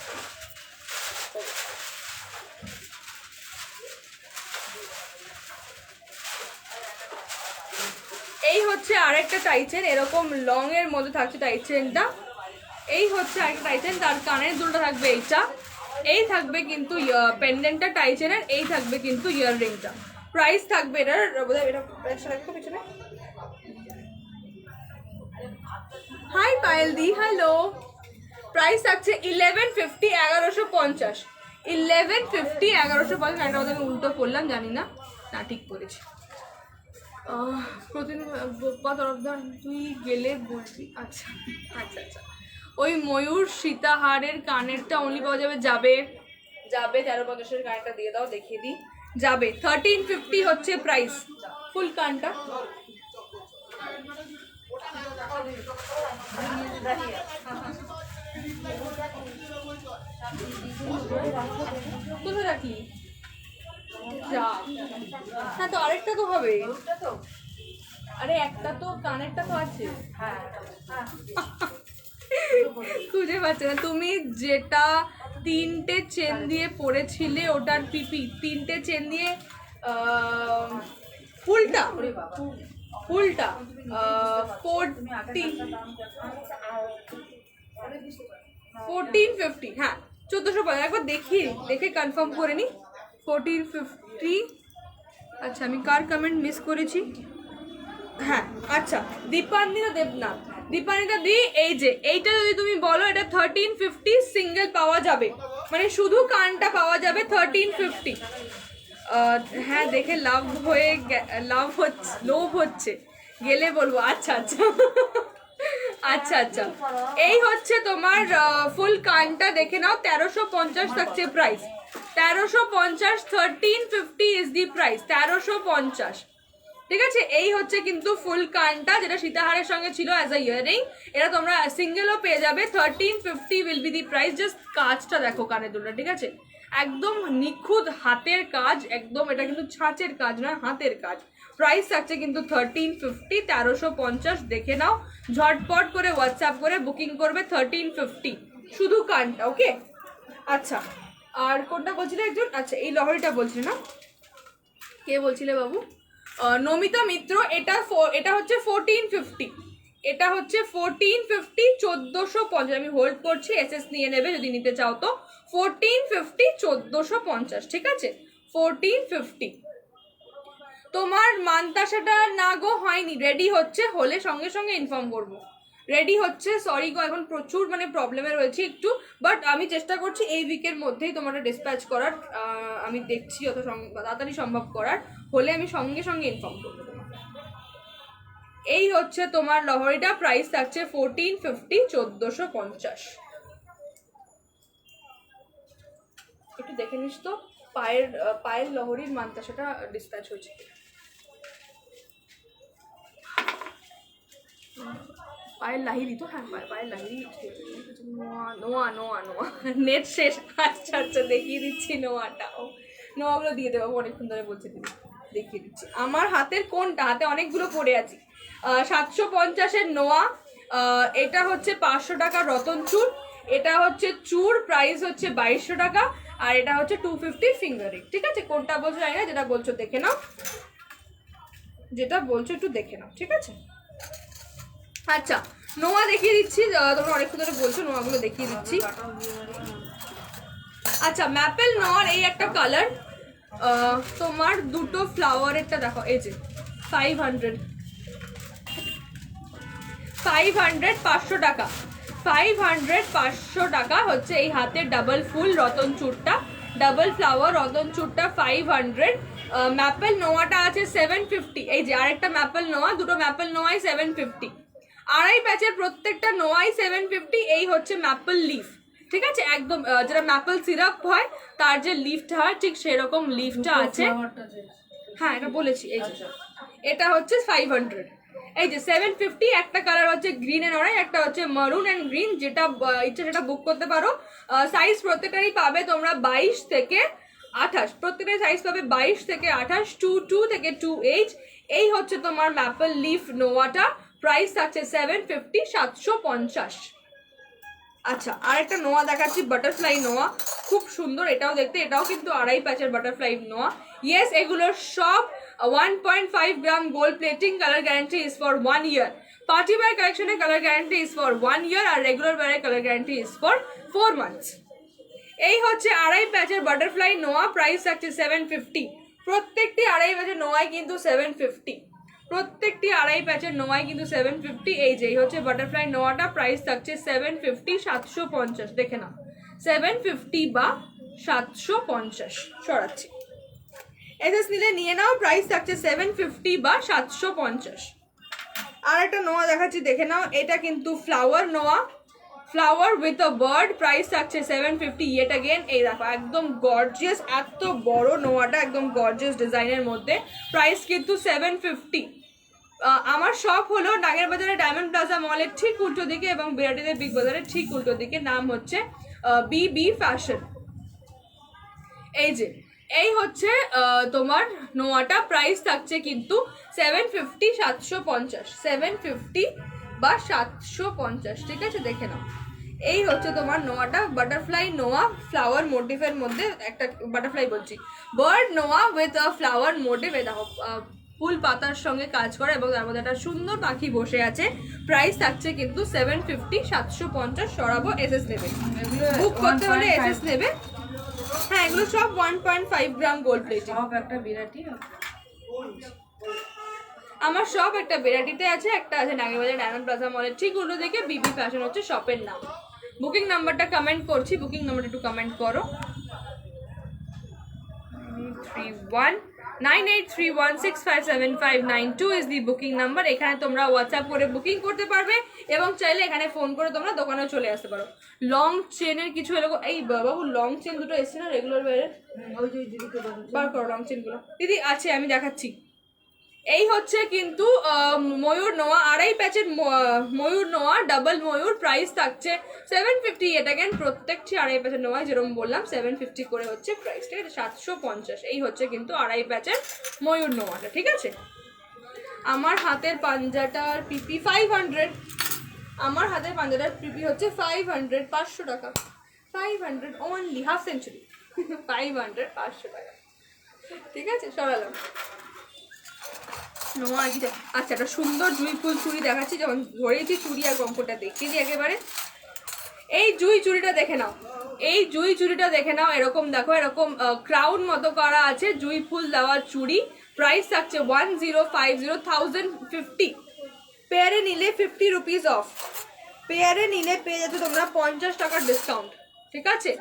এই হচ্ছে আরেকটা টাই চেন, এরকম লং এর মধ্যে থাকছে টাই চেনটা। এই হচ্ছে আরেকটা টাই চেন, তার কানের দুলটা থাকবে এইটা, এই থাকবে কিন্তু পেন্ডেন্টটা টাই চেনের, এই থাকবে কিন্তু ইয়াররিংটা। প্রাইস থাকবে এটার বোধহয়, এটা প্রাইসটা রাখবো পিছনে। হাই পায়েল দি, হ্যালো। প্রাইস থাকছে 1150, 1150, 1150, 1150। একটা কথা আমি উল্টো করলাম, জানি না, না ঠিক করেছি। প্রতিদিন বোপ্পা তরফদার তুই গেলে বলবি। আচ্ছা আচ্ছা আচ্ছা, ওই ময়ূর সীতাহারের কানেরটা অনলি পাওয়া যাবে, যাবে যাবে 1350 কানেরটা দিয়ে দাও, দেখিয়ে দিই, যাবে। 1350 হচ্ছে প্রাইস, ফুল কানটা। কোথায় রাখলি? যা, হ্যাঁ তো আরেকটা তো হবে। আরে একটা তো কানেরটা তো আছে, খুঁজে পাচ্ছে না। তুমি যেটা 3টে চেন দিয়ে পড়েছিলে ওটার পিপি, 3টে চেন দিয়ে ফুলটা, ফুলটা 1450, হ্যাঁ 1450। একবার দেখে কনফার্ম করে নি। 1450। আচ্ছা আমি কার কমেন্ট মিস করেছি? হ্যাঁ আচ্ছা, দীপান্বিতা দেবনাথ, দীপান্বিতা দি, এই যে এইটা যদি তুমি বলো, এটা 1350 সিঙ্গেল পাওয়া যাবে, মানে শুধু কানটা পাওয়া যাবে 1350। হ্যাঁ দেখে লোভ হচ্ছে, গেলে বলবো। আচ্ছা আচ্ছা আচ্ছা আচ্ছা, এই হচ্ছে তোমার ফুল কানটা, দেখে নাও 1350 থাকছে প্রাইস, 1350, 1350 ইজ দি প্রাইস, 1350, ঠিক আছে। এই হচ্ছে কিন্তু ফুল কানটা, যেটা সীতাহারের সঙ্গে ছিল অ্যাজ আ ইয়ারিং। এটা তোমরা সিঙ্গেলও পেয়ে যাবে, 1350 will be the price. Just কাজটা দেখো কানের দুলটা, ঠিক আছে। একদম নিখুঁত হাতের কাজ, একদম এটা কিন্তু ছাঁচের কাজ নয়, হাতের কাজ। প্রাইস থাকছে কিন্তু 1350, 1350। দেখে নাও, ঝটপট করে হোয়াটসঅ্যাপ করে বুকিং করবে 1350 শুধু কানটা। ওকে, আচ্ছা আর কোনটা বলছিলে একজন? আচ্ছা এই লহরিটা বলছিলে না, কে বলছিলে বাবু? নমিতা মিত্র। এটা হচ্ছে 1450, এটা হচ্ছে 1450, 1450। আমি হোল্ড করছি, এসএস নিয়ে নেবে যদি নিতে চাও তো। 1450, 1450, ঠিক আছে? 1450। তোমার মানতাসাটা না গো হয়নি, রেডি হচ্ছে, হলে সঙ্গে সঙ্গে ইনফর্ম করবো। রেডি হচ্ছে, সরি গো, এখন প্রচুর মানে প্রবলেমে রয়েছে একটু, বাট আমি চেষ্টা করছি এই উইকের মধ্যেই তোমার ডিসপ্যাচ করার। আমি দেখছি যত তাড়াতাড়ি সম্ভব করার, হলে আমি সঙ্গে সঙ্গে ইনফর্ম করবো তোমাকে। এই হচ্ছে তোমার লহরিটা, প্রাইস থাকছে 1450, 1450। একটু দেখে নিস তো পায়ের লহরির মানতাসাটা ডিসপ্যাচ হয়েছে। পায়ের লাহিরি তো, হ্যাঁ পায়ের লাহিরি। নোয়া নোয়া নোয়া নেট শেষ। আচ্ছা আচ্ছা দেখিয়ে দিচ্ছি নোয়াটাও, নোয়াগুলো দিয়ে দেবো, অনেকক্ষণ ধরে বলছে দিদি, দেখিয়ে দিচ্ছি। আমার হাতের কোনটা, হাতে অনেকগুলো পড়ে আছি। 750-এর নোয়া, এটা হচ্ছে 500 টাকা রতন চুর, এটা হচ্ছে চুর, প্রাইস হচ্ছে 2200 টাকা, আর এটা হচ্ছে 250 ফিঙ্গারিং। ঠিক আছে, কোনটা বলছো জানি না, যেটা বলছো দেখে নাও, যেটা বলছো একটু দেখে নাও, ঠিক আছে? আচ্ছা নোয়া দেখিয়ে দিচ্ছি, তোমরা অনেকক্ষণ ধরে বলছো, নোয়াগুলো দেখিয়ে দিচ্ছি। আচ্ছা ম্যাপেল নোয়ার এই একটা কালার, তোমার দুটো ফ্লাওয়ারেরটা দেখো, এই যে 500, 500 টাকা, 500 টাকা হচ্ছে এই হাতের ডাবল ফুল রতন চুরটা, ডাবল ফ্লাওয়ার রতন চুরটা 500। ম্যাপেল নোয়াটা আছে 750। এই যে আরেকটা ম্যাপেল নোয়া, দুটো ম্যাপেল নোয়াই 750, আড়াই প্যাচের প্রত্যেকটা নোয়াই 750। এই হচ্ছে ম্যাপেল লিফ, ঠিক আছে? একদম যেটা ম্যাপেল সিরাপ হয় তার যে লিফটা হয় ঠিক সেরকম লিফটা আছে। হ্যাঁ এটা বলেছি। এই যে এটা হচ্ছে 500। এই যে 750, একটা কালার হচ্ছে গ্রিন এন্ড অরেঞ্জ, একটা হচ্ছে মারুন এন্ড গ্রিন, যেটা ইচ্ছা সেটা বুক করতে পারো। সাইজ প্রত্যেকটারই পাবে তোমরা 22 থেকে 28, প্রত্যেকটাই সাইজ পাবে 22 থেকে 28, 22 থেকে 2H। এই হচ্ছে তোমার ম্যাপেল লিফ নোয়াটা, প্রাইস থাকছে 750, 750। আচ্ছা আরেকটা নোয়া দেখাচ্ছি, বাটারফ্লাই নোয়া, খুব সুন্দর এটাও দেখতে, এটাও কিন্তু আড়াই প্যাচের বাটারফ্লাই নোয়া। ইয়েস, এগুলোর সব 1.5 gram gold plating, colour guarantee is for 1 year. Party wear কালেকশনের colour guarantee is for 1 year, আর রেগুলার ওয়্যারের colour guarantee is for 4 months. এই হচ্ছে আড়াই প্যাচের বাটারফ্লাই নোয়া, প্রাইস থাকছে 750। প্রত্যেকটি আড়াই প্যাচের নোয়াই কিন্তু 750, প্রত্যেকটি আড়াই প্যাচের নোয়াই কিন্তু 750। এই যে হচ্ছে বাটারফ্লাই নোয়াটা, প্রাইস থাকছে 750, 750। দেখে নাও, 750 বা 750 সরাচ্ছি, এসএস নিলে নিয়ে নাও, প্রাইস থাকছে 750 বা 750। আর একটা নোয়া দেখাচ্ছি, দেখে নাও, এটা কিন্তু ফ্লাওয়ার নোয়া, flower with a bird, price থাকছে 750 ইয়েট अगेन। এই দেখো একদম গর্জিয়াস, এত বড় নোয়াটা, একদম গর্জিয়াস ডিজাইনের মধ্যে, প্রাইস কিন্তু 750। আমার শপ হলো নাগের বাজারে ডায়মন্ড প্লাজা মলের ঠিক উল্টো দিকে, এবং বিরাটিদের বিগ বাজারের ঠিক উল্টো দিকে, নাম হচ্ছে বিবি ফ্যাশন। এই যে এই হচ্ছে তোমার নোয়াটা, প্রাইস থাকছে কিন্তু 750, 750, 750 বা 750, ঠিক আছে? দেখে নাও, এই হচ্ছে তোমার নোয়াটা, বাটারফ্লাই নোয়া, ফ্লাওয়ার মোটিভের মধ্যে, একটা বাটারফ্লাই বলছি, বার্ড নোয়া উইথ আ ফ্লাওয়ার মোটিভ। এই দেখো ফুল পাতার সঙ্গে কাজ করে এবং তার মধ্যে একটা সুন্দর পাখি বসে আছে। প্রাইস থাকছে কিন্তু 750, 750 সরাবো, এসএস নেবে, বুক করতে হলে এসএস নেবে। হ্যাঁ এগুলো সব 1.5 গ্রাম গোল্ড প্লেটিং, সব একটা বিরাটি। আমার সব একটা বেরাটিতে আছে, একটা আছে নাগেরবাজার ডায়মন্ড প্লাজা মলের ঠিক উল্টো দিকে, বিবি ফ্যাশন হচ্ছে শপের নাম। বুকিং নাম্বারটা কমেন্ট করছি, বুকিং নাম্বারটা একটু কমেন্ট করো। 9831657592 ইজ দি বুকিং নাম্বার। এখানে তোমরা হোয়াটসঅ্যাপ করে বুকিং করতে পারবে, এবং চাইলে এখানে ফোন করে তোমরা দোকানেও চলে আসতে পারো। লং চেনের কিছু এরকম, এই বাবু লং চেন দুটো এসছে না রেগুলার ওয়্যারের, ওই যে দিদিকে বার করো লং চেনগুলো। দিদি আছে, আমি দেখাচ্ছি। এই হচ্ছে কিন্তু ময়ূর নোয়া, আড়াই প্যাচের ময়ূর নোয়া, ডাবল ময়ূর, প্রাইস থাকছে 750। এটা কেন প্রত্যেকটি আড়াই প্যাচের নোয়া যেরকম বললাম 750 করে হচ্ছে প্রাইস, ঠিক আছে? 750। এই হচ্ছে কিন্তু আড়াই প্যাচের ময়ূর নোয়াটা, ঠিক আছে? আমার হাতের পাঞ্জাটার পিপি 500, আমার হাতের পাঞ্জাটার পিপি হচ্ছে 500, 500 টাকা, 500 অনলি, হাফ সেঞ্চুরি 500, 500 টাকা, ঠিক আছে? সরালাম নোয়া কি। আচ্ছা, একটা সুন্দর জুঁই ফুল চুড়ি দেখাচ্ছি, যখন ধরেছি চুড়ি আর কঙ্কটা দেখিয়ে দিই একেবারে। এই জুঁই চুড়িটা দেখে নাও, এই জুঁই চুড়িটা দেখে নাও, এরকম দেখো, এরকম ক্রাউন মতো করা আছে, জুঁই ফুল দেওয়া চুড়ি, প্রাইস থাকছে 1050 পেয়ারে নিলে 50 রুপিস অফ, পেয়ারে নিলে পেয়ে যাচ্ছে তোমরা 50 টাকার ডিসকাউন্ট, ঠিক আছে?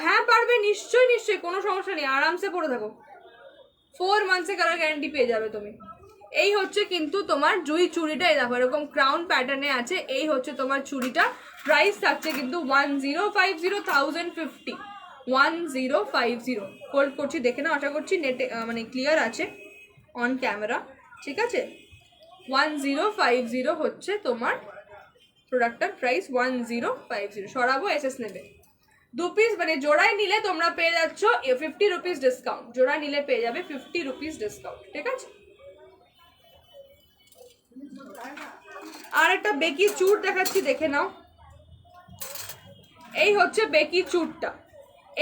হ্যাঁ পারবে, নিশ্চয়ই নিশ্চয়ই, কোনো সমস্যা নেই, আরামসে পরে থাকো, 4 মান্থসে কালার গ্যারান্টি পেয়ে যাবে তুমি। এই হচ্ছে কিন্তু তোমার জুঁই চুড়িটা, এই দেখো এরকম ক্রাউন প্যাটার্নে আছে, এই হচ্ছে তোমার চুড়িটা, প্রাইস থাকছে কিন্তু 1050, 1050 হোল্ড করছি, দেখে না, আশা করছি নেটে মানে ক্লিয়ার আছে অন ক্যামেরা, ঠিক আছে? 1050 হচ্ছে তোমার প্রোডাক্টটার প্রাইস, 1050। সরাবো, এসএস নেবে 2 পিস, মানে জোড়ায় নিলে তোমরা পেয়ে যাচ্ছ 50 রুপিস ডিসকাউন্ট, জোড়া নিলে পেয়ে যাবে 50 রুপিস ডিসকাউন্ট, ঠিক আছে? আর একটা বেকি চুড় দেখাচ্ছি, দেখে নাও, এই হচ্ছে বেকি চুড়টা,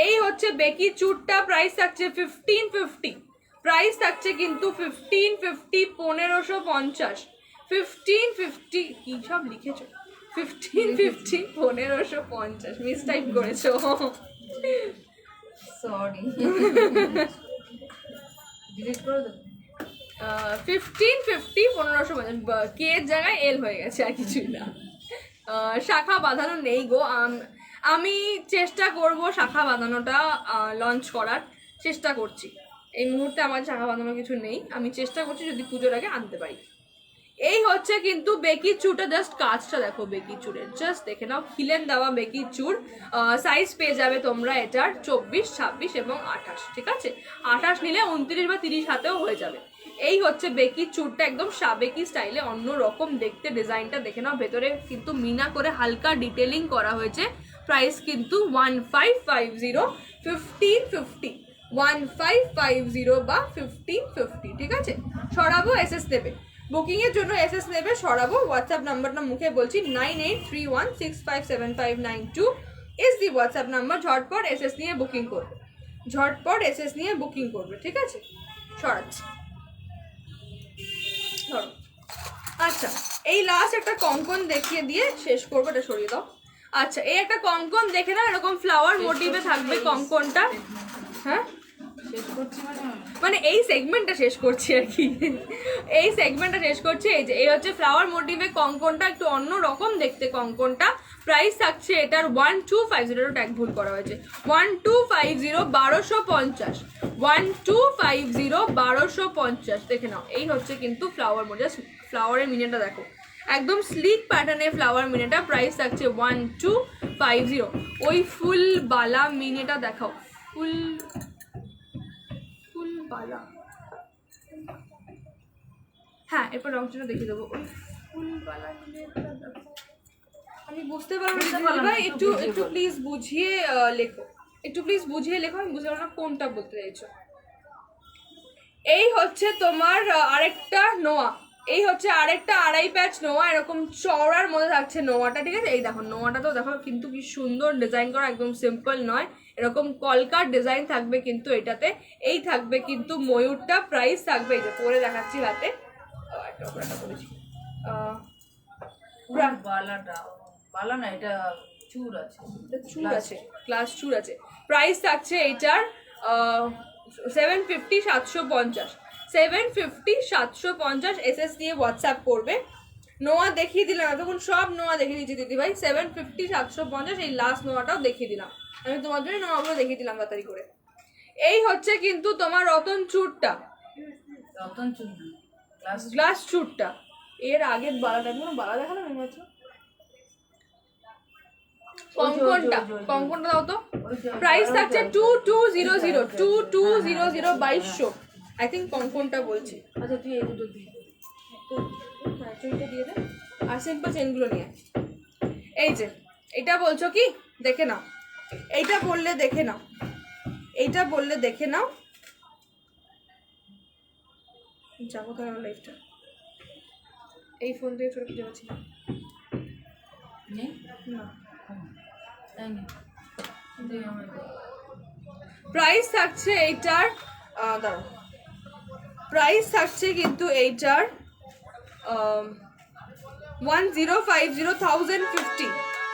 এই হচ্ছে বেকি চুড়টা, প্রাইস থাকছে 1550, প্রাইস থাকছে কিন্তু 1550, 1550, 1550, কি সব লিখেছো 1550, 1550, মিস টাইপ করেছো, সরি, ডিলিট করে দেবো। 1550, 1550, কে এর জায়গায় এল হয়ে গেছে, আর কিছুই না। শাখা বাঁধানো নেই গো, আমি চেষ্টা করব শাখা বাঁধানোটা লঞ্চ করার চেষ্টা করছি, এই মুহূর্তে আমার শাখা বাঁধানো কিছু নেই, আমি চেষ্টা করছি যদি পুজোর আগে আনতে পারি। এই হচ্ছে কিন্তু বেকি চুড়টা, জাস্ট কাজটা দেখো বেকি চুড়ের, জাস্ট দেখে নাও, খিলেন দেওয়া বেকি চুড়, সাইজ পেয়ে যাবে তোমরা এটার 24, 26 এবং 28, ঠিক আছে? 28 নিলে 29 বা 30 হাতেও হয়ে যাবে। এই হচ্ছে বেকি চুড়টা, একদম সাবেকি স্টাইলে, অন্য রকম দেখতে, ডিজাইনটা দেখে নাও, ভেতরে কিন্তু মিনা করে হালকা ডিটেলিং করা হয়েছে, প্রাইস কিন্তু 1550, 1550, 1550 বা 1550, ঠিক আছে? সরাবো, এসএস দেবে, বুকিং এর জন্য এসএস নেবে, সরাবো। হোয়াটসঅ্যাপ নাম্বারটা মুখে বলছি, 9831657592 ইজ দি হোয়াটসঅ্যাপ নাম্বার। ঝটপট এসএস নিয়ে বুকিং করবে, ঝটপট এসএস নিয়ে বুকিং করবে, ঠিক আছে? সরাচ্ছি, ধরো। আচ্ছা, এই লাস্ট একটা কঙ্কন দেখিয়ে দিয়ে শেষ করবো, এটা সরিয়ে দাও। আচ্ছা, এই একটা কঙ্কন দেখে না, এরকম ফ্লাওয়ার মোটিভে থাকবে কঙ্কনটা, হ্যাঁ শেষ করছি মানে এই সেগমেন্টটা শেষ করছি আর কি, এই সেগমেন্টটা শেষ করছি। এই যে এই হচ্ছে ফ্লাওয়ার মোটিভে কঙ্কনটা, একটু অন্য রকম দেখতে কঙ্কনটা, প্রাইস থাকছে এটার 1250, ট্যাগ ভুল করা হয়েছে, 1250, 1250, 1250, 1250, দেখে নাও। এই হচ্ছে কিন্তু ফ্লাওয়ার মোটিভ, ফ্লাওয়ারের মিনেটা দেখো, একদম স্লিক প্যাটার্নে ফ্লাওয়ার মিনেটা, প্রাইস থাকছে 1250। ওই ফুল বালা মিনেটা দেখাও, ফুল বালা, হ্যাঁ এরপর রংটা দেখিয়ে দেবো, ওই ফুলবালা মিনেটা দেখো, আমি বুঝতে পারবো না ভাই, একটু একটু প্লিজ বুঝিয়ে লেখো, একটু প্লিজ বুঝিয়ে লেখো, আমি বুঝতে পারবো না কোনটা বলতে চাইছো। এই হচ্ছে তোমার আরেকটা নোয়া, এই হচ্ছে আরেকটা আড়াই প্যাচ নোয়া, এরকম চওড়ার মধ্যে থাকছে নোয়াটা, ঠিক আছে? এই দেখো নোয়াটা তো দেখো কিন্তু কি সুন্দর ডিজাইন করা, একদম সিম্পল নয়, এরকম কলকার ডিজাইন থাকবে কিন্তু এটাতে। এই থাকবে কিন্তু ময়ূরটা, প্রাইস থাকবে, এই যে পরে দেখাচ্ছি হাতে, একটা করেছি বালাটা, বালা না, এটা চুর আছে, চুর আছে, ক্লাস চুর আছে, প্রাইস থাকছে এইটার 750, 750, 750, 750, এসএস দিয়ে হোয়াটসঅ্যাপ করবে। নোয়া দেখিয়ে দিলাম, তখন সব নোয়া দেখিয়ে দিচ্ছি দিদি ভাই, 750, 750, এই লাস্ট নোয়াটাও দেখিয়ে দিলাম আমি তোমার জন্য, নোয়াগুলো দেখিয়ে দিলাম তাড়াতাড়ি করে। এই হচ্ছে কিন্তু তোমার রতন চুরটা, রতন চুর না, গ্লাস চুরটা, এর আগের বালাটা, কোনো বালা দেখালাম মনে হচ্ছে, কঙ্কনটা, কঙ্কনটা দাও তো, প্রাইস থাকছে 2200, 2200, 2200, আই থিঙ্ক কঙ্কনটা বলছি। আচ্ছা তুই এই দুটো দিই। হ্যাঁ চুড়িটা দিয়ে দে আর সিম্পল চেনগুলো নিয়ে আয়। এই যে এটা বলছো কি দেখে নাও, এইটা বললে দেখে নাও, এইটা বললে দেখে নাও। যাবো তো আমার লাইফটা এই ফোন দিয়ে ছোট খুঁজে পাচ্ছি না। নেই না তাই নি দিয়ে আমার প্রাইস থাকছে এইটার দাঁড়াও, প্রাইস থাকছে কিন্তু এইটার 1050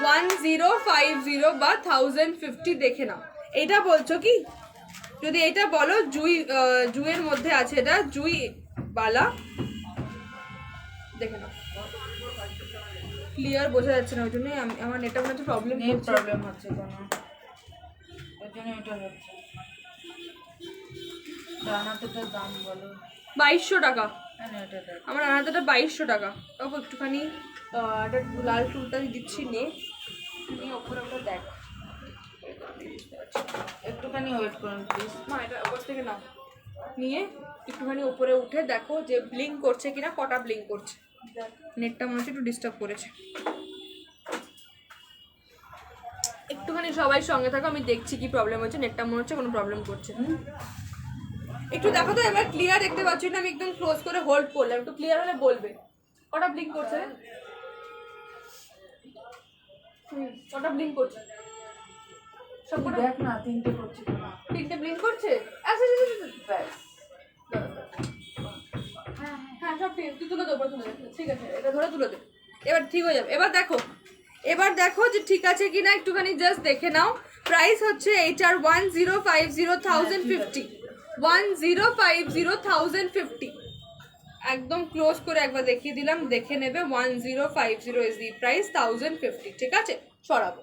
1050 বা 1050 দেখে নাও। এটা বলছো কি যদি এটা বলো জুয়ের মধ্যে আছে, এটা জুই বালা দেখে নাও। ক্লিয়ার বোঝা যাচ্ছে না ওই জন্যই আমার নেটটা মনে হচ্ছে প্রবলেম নেট হচ্ছে। প্রবলেম হচ্ছে কোনো, ওই জন্য এটা হচ্ছে। ডানাতেটার দাম বলো। 2200 টাকা। হ্যাঁ এটা দেখ। আমার আনাদাটা 2200 টাকা। তবু একটুখানি একটা লাল টুলটা দিচ্ছি নে, নিয়ে ওপরে ওটা দেখ। একটুখানি ওয়েট করুন প্লিজ। মা এটা ওপর থেকে নাও, নিয়ে একটুখানি উপরে উঠে দেখো যে ব্লিঙ্ক করছে কিনা, কটা ব্লিঙ্ক করছে। নেটটা মনে হচ্ছে একটু ডিস্টার্ব করেছে। একটুখানি সবাই সঙ্গে থাকো, আমি দেখছি কি প্রবলেম হচ্ছে। নেটটা মনে হচ্ছে কোনো প্রবলেম করছে। একটু দেখো তো এবার ক্লিয়ার দেখতে পাচ্ছি না, আমি একদম ক্লোজ করে হোল্ড করলাম, একটু ক্লিয়ার হলে বলবে কটা ব্লিঙ্ক করছে। কটা ব্লিঙ্ক করছে সব কটা? দেখ না তিনটে করছি তো না। তিনটে ব্লিঙ্ক করছে। আচ্ছা আচ্ছা ব্যাস হ্যাঁ সব ঠিক, তুই তুলে দেবো, তুলে দে। ঠিক আছে এটা ধরে তুলে দে, এবার ঠিক হয়ে যাবে। এবার দেখো, এবার দেখো যে ঠিক আছে কিনা একটুখানি জাস্ট দেখে নাও। প্রাইস হচ্ছে এইটার 1050 1050 একদম ক্লোজ করে একবার দেখিয়ে দিলাম, দেখে নেবে। 1050 ইজ দি প্রাইস, 1050 ঠিক আছে। সরাবো।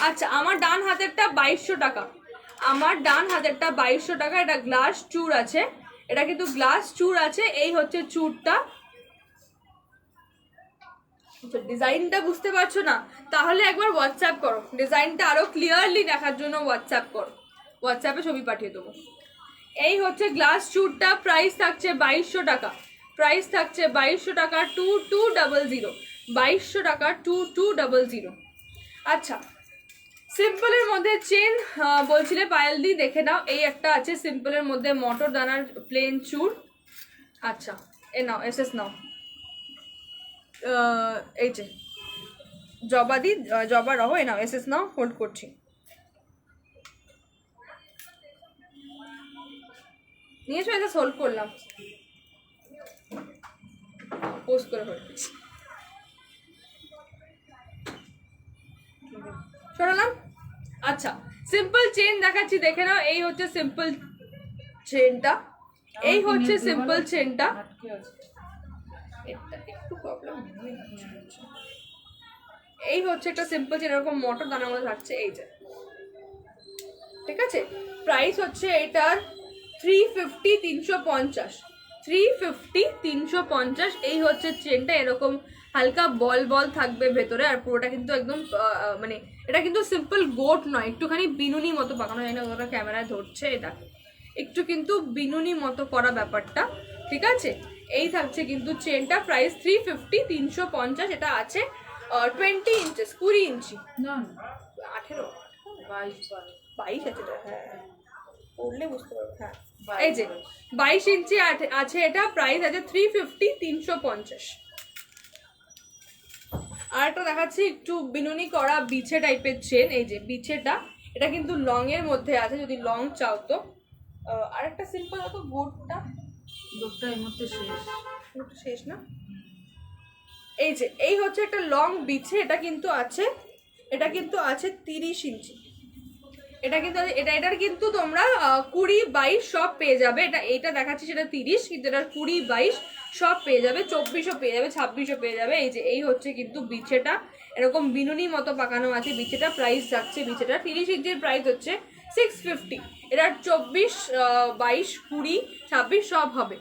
আচ্ছা আমার ডান হাতেরটা 2200 টাকা, আমার ডান হাতেরটা 2200 টাকা। এটা গ্লাস চূড় আছে, এটা কিন্তু গ্লাস চূড় আছে। এই হচ্ছে চূড়টা। ডিজাইনটা বুঝতে পারছো না? তাহলে একবার হোয়াটসঅ্যাপ করো, ডিজাইনটা আরো ক্লিয়ারলি দেখার জন্য হোয়াটসঅ্যাপ করো, হোয়াটসঅ্যাপে ছবি পাঠিয়ে দেবো। এই হচ্ছে গ্লাস চূড়টা, প্রাইস থাকছে 2200 টাকা, প্রাইস থাকছে 2200 টাকা 2200, 2200 টাকা 2200। আচ্ছা সিম্পলের মধ্যে চেন বলছিলে পায়েল দি, দেখে নাও। এই একটা আছে সিম্পলের মধ্যে মটর দানার প্লেন চূড়। আচ্ছা এ নাও এসএস নাও। এই যে জবা দি, জবা রহ, এ নাও এসএস নাও, হোল্ড করছি। নিয়েছো? এটা সোল্ভ করলাম, পোস্ট করে হোল্ড করছি। সরালাম। আচ্ছা সিম্পল চেন দেখাচ্ছি, দেখে নাও। এই হচ্ছে সিম্পল চেনটা, এই হচ্ছে সিম্পল চেনটা। আটকে আছে। এটা একটু প্রবলেম, এই হচ্ছে একটা সিম্পল চেন, এরকম মোটর দানার মধ্যে থাকছে। এই যে ঠিক আছে। প্রাইস হচ্ছে এটার 350 350 350 350। এই হচ্ছে চেনটা, এরকম হালকা বল বল থাকবে ভেতরে, আর পুরোটা কিন্তু একদম মানে এটা কিন্তু সিম্পল গোট নয়, একটুখানি বিনুনি মতো পাকানো যায় না, ওটা ক্যামেরায় ধরছে। এটা একটু কিন্তু বিনুনি মতো করা ব্যাপারটা, ঠিক আছে। এই থাকছে কিন্তু চেনটা, প্রাইস 350 350। এটা আছে 20 ইঞ্চেস, 20 ইঞ্চি, না 18 22 22 আছে এটা, হ্যাঁ পড়লে বুঝতে পারবে। হ্যাঁ 22 এই যে 22 ইঞ্চি আছে এটা, প্রাইস আছে 350 350। আর একটা দেখাচ্ছি একটু বিনুনি করা বিছে টাইপের চেন। এই যে বিছেটা, এটা কিন্তু লং এর মধ্যে আছে, যদি লং চাও তো। আর একটা সিম্পল হতো গোটটা, লোকটা এই মুহূর্তে শেষ। গোটটা শেষ না। এই যে এই হচ্ছে একটা লং বিছে, এটা কিন্তু আছে, এটা কিন্তু আছে 30 ইঞ্চি। এটা কিন্তু এটার কিন্তু তোমরা 20 22 সব পেয়ে যাবে। এটা দেখাচ্ছি সেটা 30, কিন্তু এটা 20 22 সব পেয়ে যাবে, 2400 পেয়ে যাবে, 2600 পেয়ে যাবে। এই যে এই হচ্ছে কিন্তু বিছেটা, এরকম বিনুনি মতো পাকানো আছে বিছেটা। প্রাইস যাচ্ছে বিছেটা 30 ইঞ্চির প্রাইস হচ্ছে 650। এটা 24 22 20 26 সব হবে।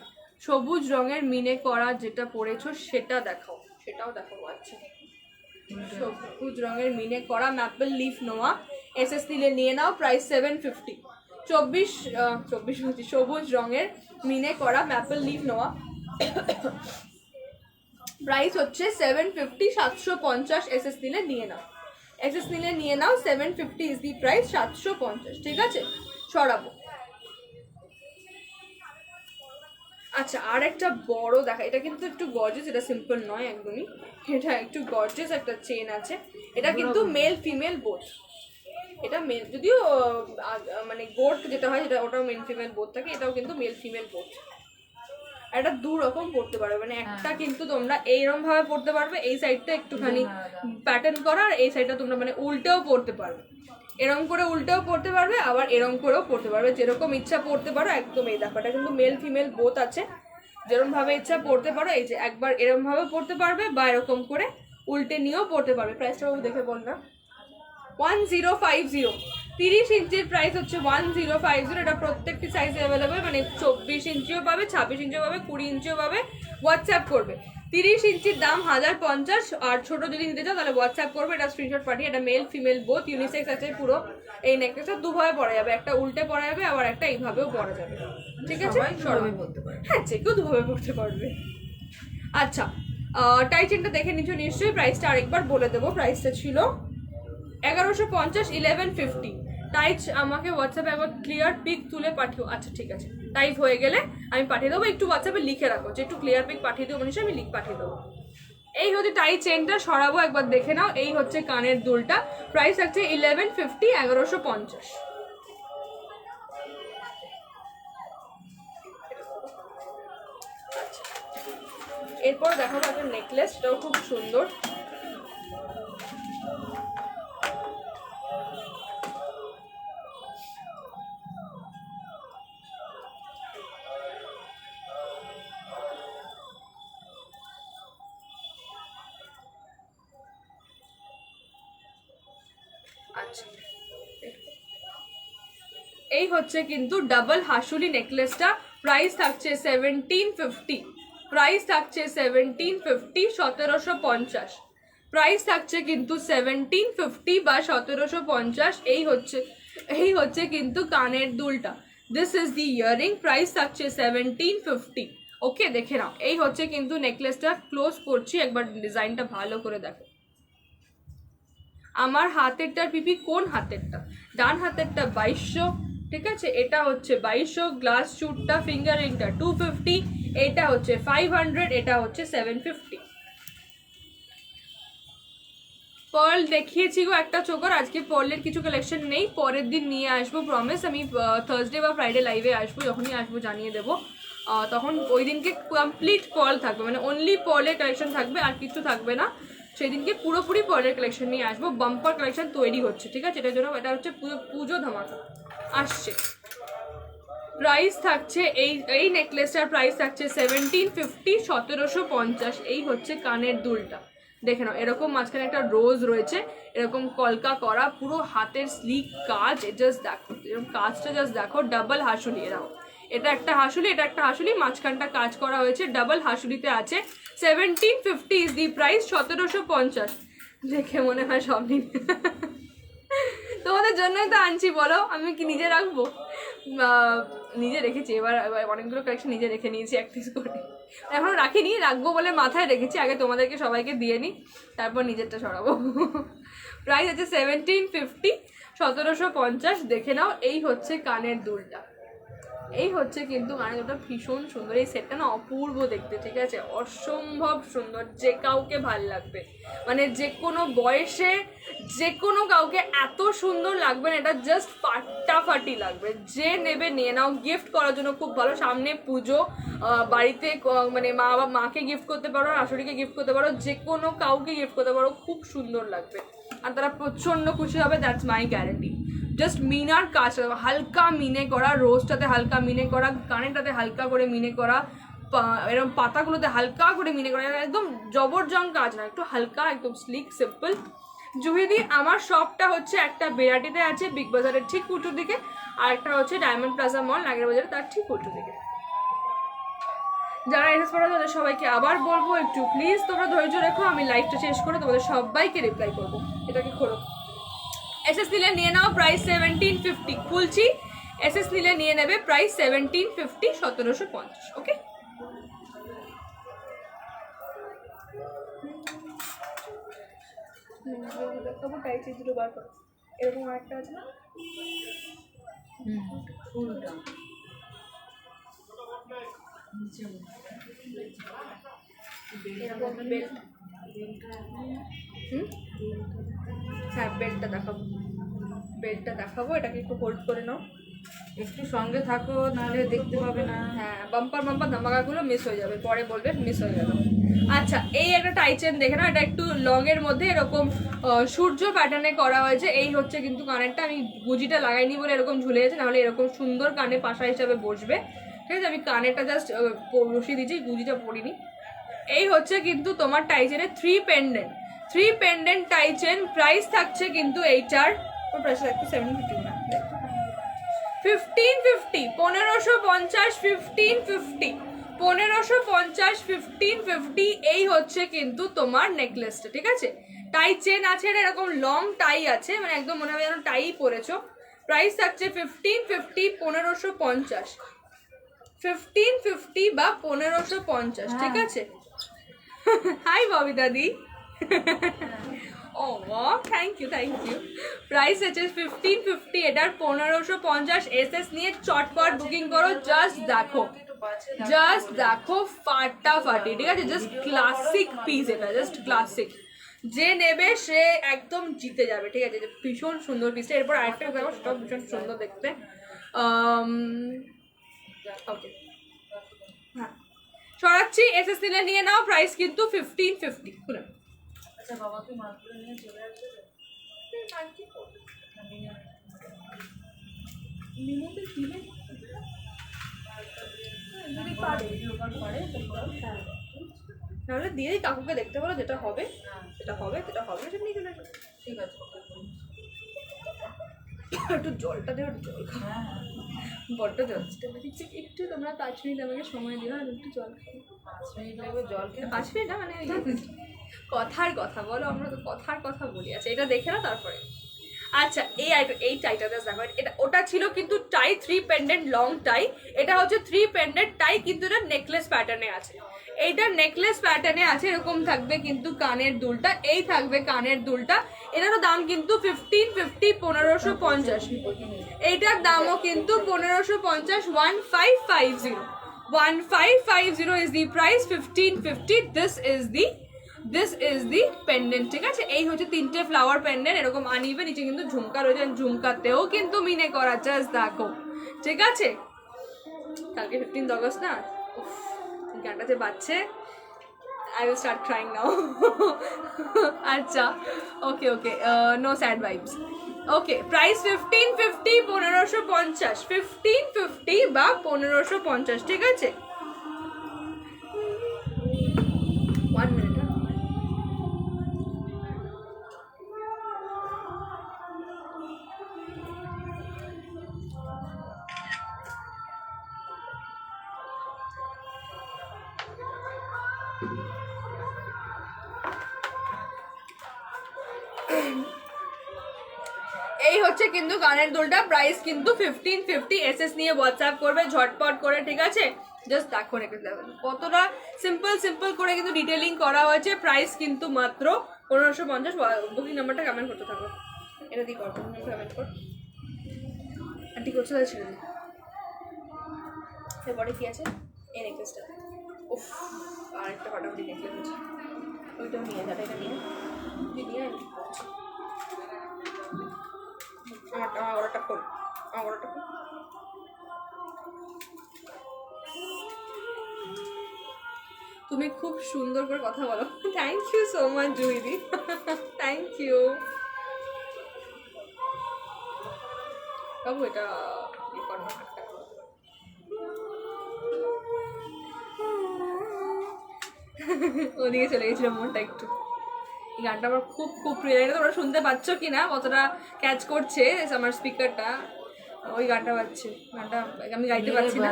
সবুজ রঙের মিনে করা যেটা পরেছো সেটা দেখাও, সেটাও দেখাবো। আচ্ছা সবুজ রঙের মিনে করা ম্যাপল লিফ নোয়া, এসএস নিলে নিয়ে নাও, প্রাইস 750। সবুজ রঙের মিনে করা ম্যাপল লিফ নেওয়া, প্রাইস হচ্ছে 750, 750 এসএস নিলে নিয়ে নাও, এসএস নিলে নিয়ে নাও, 750 ইজ দি প্রাইস, 750, ঠিক আছে সরাবো। আচ্ছা আর একটা বড় দেখা, এটা কিন্তু একটু গর্জিয়াস, এটা সিম্পল নয় একদমই, এটা একটু গর্জিয়াস একটা চেন আছে, এটা কিন্তু মেল ফিমেল বোথ, এটা মেল যদিও মানে গোট যেটা হয় সেটা ওটাও মেল ফিমেল বোথ থাকে, এটাও কিন্তু মেল ফিমেল বোথ। এটা দু রকম পড়তে পারবে, মানে একটা কিন্তু তোমরা এইরকম ভাবে পড়তে পারবে, এই সাইডটা একটুখানি প্যাটার্ন করা, আর এই সাইডটা তোমরা মানে উল্টেও পড়তে পারবে, এরকম করে উল্টেও পড়তে পারবে, আবার এরকম করেও পড়তে পারবে, যেরকম ইচ্ছা পড়তে পারো একদম। এই দেখো এটা কিন্তু মেল ফিমেল বোথ আছে, যেরকম ভাবে ইচ্ছা পড়তে পারো, এই যে একবার এরকম ভাবে পড়তে পারবে বা এরকম করে উল্টে নিয়েও পড়তে পারবে। প্রাইসটা দেখে বল না, 1050, 30 ইঞ্চির প্রাইস হচ্ছে 1050। এটা প্রত্যেকটি সাইজে অ্যাভেলেবেল, মানে 24 ইঞ্চিও পাবে, 26 ইঞ্চিও পাবে, 20 ইঞ্চিও পাবে, হোয়াটসঅ্যাপ করবে। 30 ইঞ্চির দাম 1050, আর ছোট যদি নিতে চাও তাহলে হোয়াটসঅ্যাপ করবে, এটা স্ক্রিনশট পাঠিয়ে। এটা মেল ফিমেল বোথ, ইউনিসেক্স আছে পুরো। এই নেকলেসটা দুভাবে পরা যাবে, একটা উল্টে পরা যাবে, আবার একটা এইভাবেও পরা যাবে, ঠিক আছে সবাই বলতে পারে, হ্যাঁ যে কেউ দুভাবে পড়তে পারবে। আচ্ছা টাই চেনটা দেখে নিচ্ছ নিশ্চয়ই, প্রাইসটা আরেকবার বলে দেবো, প্রাইসটা ছিল 1150, 1150। টাইট আমাকে হোয়াটসঅ্যাপে একবার ক্লিয়ার পিক তুলে পাঠিও। আচ্ছা ঠিক আছে, টাইপ হয়ে গেলে আমি পাঠিয়ে দেবো, একটু হোয়াটসঅ্যাপে লিখে রাখো যে একটু ক্লিয়ার পিক পাঠিয়ে দেবো, মনীষা আমি পাঠিয়ে দেবো। এই হচ্ছে টাই চেনটা, সরাবো একবার দেখে নাও। এই হচ্ছে কানের দুলটা, প্রাইস আছে 1150, 1150। এরপর দেখাবো একটা নেকলেস, সেটাও খুব সুন্দর। আচ্ছা এই হচ্ছে কিন্তু ডাবল হাসুলি নেকলেসটা, প্রাইস থাকছে 1750, প্রাইস থাকছে 1750, 1750, প্রাইস থাকছে কিন্তু 1750 বা 1750। এই হচ্ছে কিন্তু কানের দুলটা, this is the earring, price থাকছে 1750। ওকে দেখে নাও, এই হচ্ছে কিন্তু নেকলেসটা, ক্লোজ করছি একবার, ডিজাইনটা ভালো করে দেখো। আমার হাতেরটার পিপি কোন হাতেরটা, ডান হাতেরটা 2200, ঠিক আছে, এটা হচ্ছে 2200, গ্লাস চুটটা ফিঙ্গার রিংটা 250, এটা হচ্ছে 500, এটা হচ্ছে 750। পার্ল দেখিয়েছি গো একটা চোখর, আজকে পার্লের কিছু কালেকশন নেই, পরের দিন নিয়ে আসবো প্রমিস, আমি থার্সডে বা ফ্রাইডে লাইভে আসবো, যখনই আসবো জানিয়ে দেবো, তখন ওই দিনকে কমপ্লিট পার্ল থাকবে, মানে অনলি পার্লের কালেকশন থাকবে, আর কিছু থাকবে না, সেদিনকে পুরোপুরি পার্লের কালেকশন নিয়ে আসবো, বাম্পার কালেকশন তৈরি হচ্ছে, ঠিক আছে, এটার জন্য এটা হচ্ছে পুজো ধামাকা আসছে। প্রাইস থাকছে এই নেকলেসটার প্রাইস থাকছে 1750, 1750। এই হচ্ছে কানের দুলটা, দেখে নাও, এরকম মাঝখানে একটা রোজ রয়েছে, এরকম কলকা করা, পুরো হাতের স্লিক কাজ, জাস্ট দেখো এরকম কাজটা, জাস্ট দেখো, ডাবল হাসুলি, এরাও এটা একটা হাসুলি, এটা একটা হাসুলি, মাঝখানটা কাজ করা হয়েছে, ডাবল হাসুলিতে আছে, 1750 ইজ দি প্রাইস, 1750। দেখে মনে হয় সব নিন তোমাদের জন্যই তো আনছি, বলো আমি কি নিজে রাখবো, নিজে রেখেছি, এবার অনেকগুলো কালেকশন নিজে রেখে নিয়েছি এক পিস করে, এখনো রাখিনি, রাখবো বলে মাথায় রেখেছি, আগে তোমাদেরকে সবাইকে দিয়ে নিই, তারপর নিজেরটা সরাবো। প্রাইস আছে 1750, 1750, দেখে নাও। এই হচ্ছে কানের দুলটা, এই হচ্ছে কিন্তু কানের দুলটা ভীষণ সুন্দর, এই সেটটা না অপূর্ব দেখতে, ঠিক আছে, অসম্ভব সুন্দর, যে কাউকে ভাল লাগবে, মানে যে কোনো বয়সে যে কোনো কাউকে এত সুন্দর লাগবে না, এটা জাস্ট ফাটাফাটি লাগবে, যে নেবে নিয়ে নাও, গিফট করার জন্য খুব ভালো, সামনে পুজো, বাড়িতে মানে মাকে গিফট করতে পারো, শাশুড়িকে গিফট করতে পারো, যে কোনো কাউকে গিফট করতে পারো, খুব সুন্দর লাগবে, আর তারা প্রচণ্ড খুশি হবে, দ্যাটস মাই গ্যারেন্টি। জাস্ট মিনার কাজ, হালকা মিনে করা, রোজটাতে হালকা মিনে করা, কানেরটাতে হালকা করে মিনে করা, এরকম পাতাগুলোতে হালকা করে মিনে করা, একদম জবরজং কাজ না, একটু হালকা, একদম স্লিক সিম্পল। জুহিদি আমার শপটা হচ্ছে একটা বেরাটিতে আছে, বিগ বাজারের ঠিক উল্টো দিকে, আর একটা হচ্ছে ডায়মন্ড প্লাজা মল নাগের বাজারে, তার ঠিক উল্টো দিকে। যারা এসএস পড়া তাদের সবাইকে আবার বলবো, একটু প্লিজ তোমরা ধৈর্য রেখো, আমি লাইভটা শেষ করে তোমাদের সবাইকে রিপ্লাই করবো। এটাকে খোলো, এসএস দিলে নিয়ে নাও, প্রাইস 1750, খুলছি, এসএস নিলে নিয়ে নেবে, প্রাইস 1750, 1750। ওকে, দেখাবো টাইচের দুটো বার করো, এরকম আরেকটা আছে না, ফুলটা নিচে এরকম বেল্ট। হ্যাঁ বেল্টটা দেখাবো, বেল্টটা দেখাবো, এটাকে একটু হোল্ড করে নাও। একটু সঙ্গে থাকো, নাহলে দেখতে পাবে না। হ্যাঁ বাম্পার বাম্পার ধামাকাগুলো মিস হয়ে যাবে, পরে বলবে মিস হয়ে গেল। আচ্ছা এই একটা টাই চেন দেখে নাও, এটা একটু লং এর মধ্যে এরকম সূর্য প্যাটার্নে করা হয়েছে। এই হচ্ছে কিন্তু কানেরটা, আমি গুজিটা লাগাইনি বলে এরকম ঝুলে গেছে, নাহলে এরকম সুন্দর কানে পাশা হিসাবে বসবে। ঠিক আছে, আমি কানেরটা জাস্ট বসিয়ে দিয়েছি, গুজিটা পরিনি। এই হচ্ছে কিন্তু তোমার টাই চেনের 3 পেন্ডেন্ট টাই চেন। প্রাইস থাকছে কিন্তু এইটার প্রাইস থাকছে 750 না, 1550, 1550, 1550, 1550, 1550। এই হচ্ছে কিন্তু তোমার নেকলেসটা। ঠিক আছে, টাই চেন আছে, এটা এরকম লং টাই আছে, মানে একদম মনে হবে যেন টাই পরেছো। প্রাইস থাকছে 1550, 1550, 1550 বা 1550। ঠিক আছে, হাই ববিতা দি। Oh thank you. প্রাইস আছে 1550, এটার 1550। এসএস নিয়ে চটপট বুকিং করো। জাস্ট দেখো ফাটাফাটি। ঠিক আছে, জাস্ট ক্লাসিক পিস, এটা জাস্ট ক্লাসিক। যে নেবে সে একদম জিতে যাবে। ঠিক আছে, ভীষণ সুন্দর পিসটা। এরপর আরেকটা দেখো, সেটাও ভীষণ সুন্দর দেখতে। ওকে হ্যাঁ, সরাচ্ছি। এসএস নিলে নিয়ে নাও, প্রাইস কিন্তু 1550। খুলে আচ্ছা বাবাকে মাছগুলো নিয়ে চলে আসবে তো? মিনিটে দিলে যদি পারে তাহলে দিয়ে কাকুকে দেখতে পারো, যেটা হবে সেটা হবে, সেটা হবে সেটা নিয়ে চলে আসবে। ঠিক আছে, একটু জলটা দেবো, একটু জল খাও। হ্যাঁ বড্ড জলটা দিচ্ছি, একটু তোমরা 5 মিনিট আমাকে সময় দিও, আর একটু জল খাও। 5 মিনিট লাগবে জল খেতে? 5 মিনিট না, মানে কথার কথা বলো, আমরা তো কথার কথা বলি। আচ্ছা এটা দেখে না তারপরে। আচ্ছা এই টাইটা দেখো, এটা ওটা ছিল কিন্তু টাই 3 পেন্ডেন্ট লং টাই, এটা হচ্ছে 3 পেন্ডেন্ট টাই, কিন্তু এটা নেকলেস প্যাটার্নে আছে। এইটা নেকলেস প্যাটার্নে আছে, এরকম থাকবে কিন্তু কানের দুলটা, এই থাকবে কানের দুলটা। এটারও দাম কিন্তু 1550, 1550। এইটার দামও কিন্তু 1550, 1550, 1550 is the price, 1550. This is the pendant। ঠিক আছে, এই হচ্ছে 3টে ফ্লাওয়ার পেন্ডেন্ট, এরকম আনিবে। নিচে কিন্তু ঝুমকা রয়েছে, ঝুমকাতেও কিন্তু মিনে করা, জাস্ট দেখো। ঠিক আছে, কালকে 15th অগস্ট না, গানটা যে বাজছে, I will start crying now. আচ্ছা ওকে, no sad vibes. ওকে, প্রাইস 1550, 1550, 1550 বা 1550। ঠিক আছে, 1 minute। এই হচ্ছে কিন্তু কানের দুলটা, প্রাইস কিন্তু 1550। এসএস নিয়ে হোয়াটসঅ্যাপ করবে ঝটপট করে। ঠিক আছে, জাস্ট দেখো কতটা সিম্পল করে কিন্তু ডিটেলিং করা হয়েছে। প্রাইস কিন্তু মাত্র 1550। বুকিং নাম্বারটা কমেন্ট করতে থাকো, এটা দিয়ে কর, কমেন্ট কর। আন্টি করছে তাহলে ছেড়ে দিই। এরপরে কি আছে, এই নেকলেসটা। উফ, আরেকটা ফাটাফাটি নেকলেস আছে, ওইটাও নিয়ে যাবে। এটা নিয়ে আমার ওটা খোল, আমার ওটা খোল। তুমি খুব সুন্দর করে কথা বলো। থ্যাংক ইউ সো মাচ জুইদি, থ্যাংক ইউ বাবু। এটা ওদিকে চলে গেছিল মনটা একটু। এই গানটা আমার খুব প্রিয় লাগে। তোমরা শুনতে পাচ্ছ কি না, কতটা ক্যাচ করছে আমার স্পিকারটা, ওই গানটা বাজছে। গানটা আমি গাইতে পারছি না।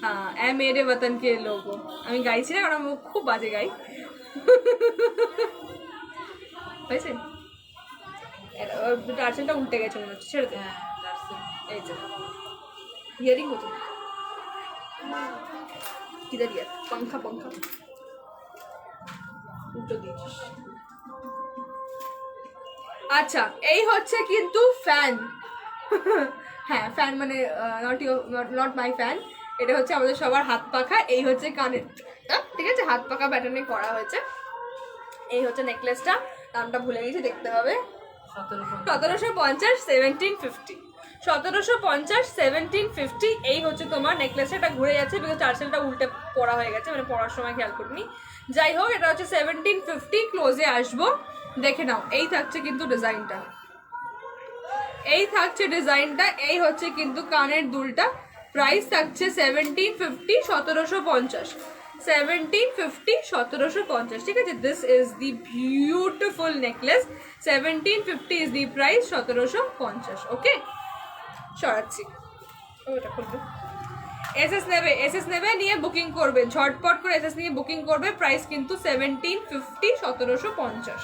হ্যাঁ, এ মেরে বতন কে লোগো, আমি গাইছি না কারণ আমি খুব বাজে গাই। হয়েছে, টার্সেলটা উল্টে গেছে মনে হচ্ছে, ছেড়ে দে। এই যে ইয়ারিং হতো কিদার ইয়ার পাঙ্খা পাঙ্খা উল্টো দিয়েছিস। আচ্ছা এই হচ্ছে কিন্তু ফ্যান। হ্যাঁ ফ্যান মানে নট মাই ফ্যান, এটা হচ্ছে আমাদের সবার হাত পাখা। এই হচ্ছে কানের, ঠিক আছে, হাত পাখা প্যাটার্নে করা হয়েছে। এই হচ্ছে নেকলেসটা, দামটা ভুলে গেছি, দেখতে হবে। 1750, 1750, 1750, 1750। এই হচ্ছে তোমার নেকলেসটা। এটা ঘুরে যাচ্ছে বিকজ চার্সেলটা উল্টে পড়া হয়ে গেছে, মানে পড়ার সময় খেয়াল করিনি। যাই হোক, এটা হচ্ছে 1750। ক্লোজে আসবো, দেখে নাও। এই থাকছে কিন্তু ডিজাইনটা, এই থাকছে ডিজাইনটা। এই হচ্ছে কিন্তু কানের দুলটা। প্রাইস থাকছে 1750, 1750, 1750, 1750, ঠিক আছে। This is the beautiful necklace. 1750 is the price, 1750। ওকে, সরাচ্ছি। ওটা খুলবে। এসএস নেবে, এসএস নেবে, নিয়ে বুকিং করবে, ঝটপট করে এসএস নিয়ে বুকিং করবে। প্রাইস কিন্তু 1750, 1750।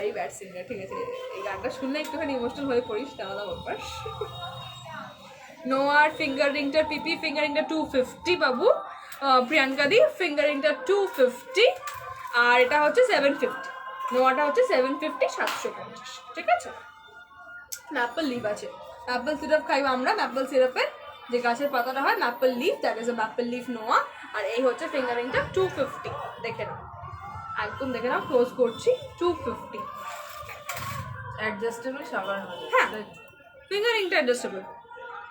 এই ব্যাড সিঙ্গার, ঠিক আছে, এই গানটা শুনলে একটুখানি ইমোশনাল হয়ে পড়িস, আলাদা ব্যাপার। নোয়ার ফিঙ্গার রিংটার পিপি ফিঙ্গার রিংটা 250 বাবু। প্রিয়াঙ্কা দি ফিঙ্গার রিংটা 250, আর এটা হচ্ছে 750। নোয়াটা হচ্ছে 750, 750, ঠিক আছে। ম্যাপল লিভ আছে, ম্যাপল সিরাপ খাইব আমরা। ম্যাপল সিরাপের যে গাছের পাতাটা হয়, maple leaf, that is a maple leaf নোয়া। আর এই হচ্ছে ফিঙ্গার রিংটা 250, দেখে নাও, একদম দেখে নাও, ক্লোজ করছি। 250 অ্যাডজাস্টেবল সাবান হবে। হ্যাঁ, ফিঙ্গার রিংটা অ্যাডজাস্টেবল,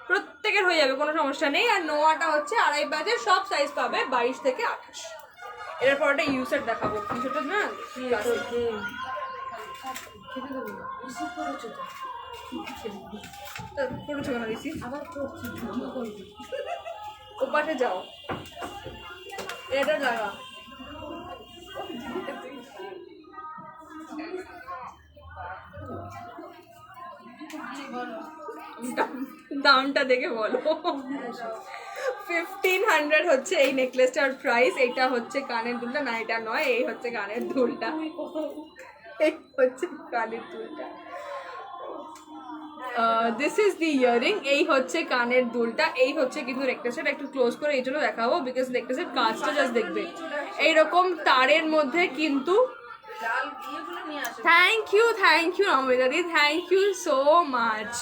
প্রত্যেকের হয়ে যাবে, কোনো সমস্যা নেই। আর নোয়াটা হচ্ছে 2.5 বাজে, সব সাইজ পাবে 22 থেকে 28। এর পর একটা ইউসেট দেখাবো, কিছুটা না করেছো কেন দিছি, আবার করছি, ও পাশে যাও, এটা লাগা। দামটা দেখে বলো। 1500 হচ্ছে এই নেকলেসটার প্রাইস। এটা হচ্ছে কানের দুলটা, না এটা নয়, এই হচ্ছে কানের দুলটা, এই হচ্ছে কানের দুলটা। This is the earring. এই হচ্ছে কানের দুলটা, এই হচ্ছে কিন্তু নেকলেসটা। একটু ক্লোজ করে এই জন্য দেখাবো বিকজ নেকলেসের কাজটা জাস্ট দেখবে, এইরকম তারের মধ্যে কিন্তু। Thank you Namita di, thank you so much.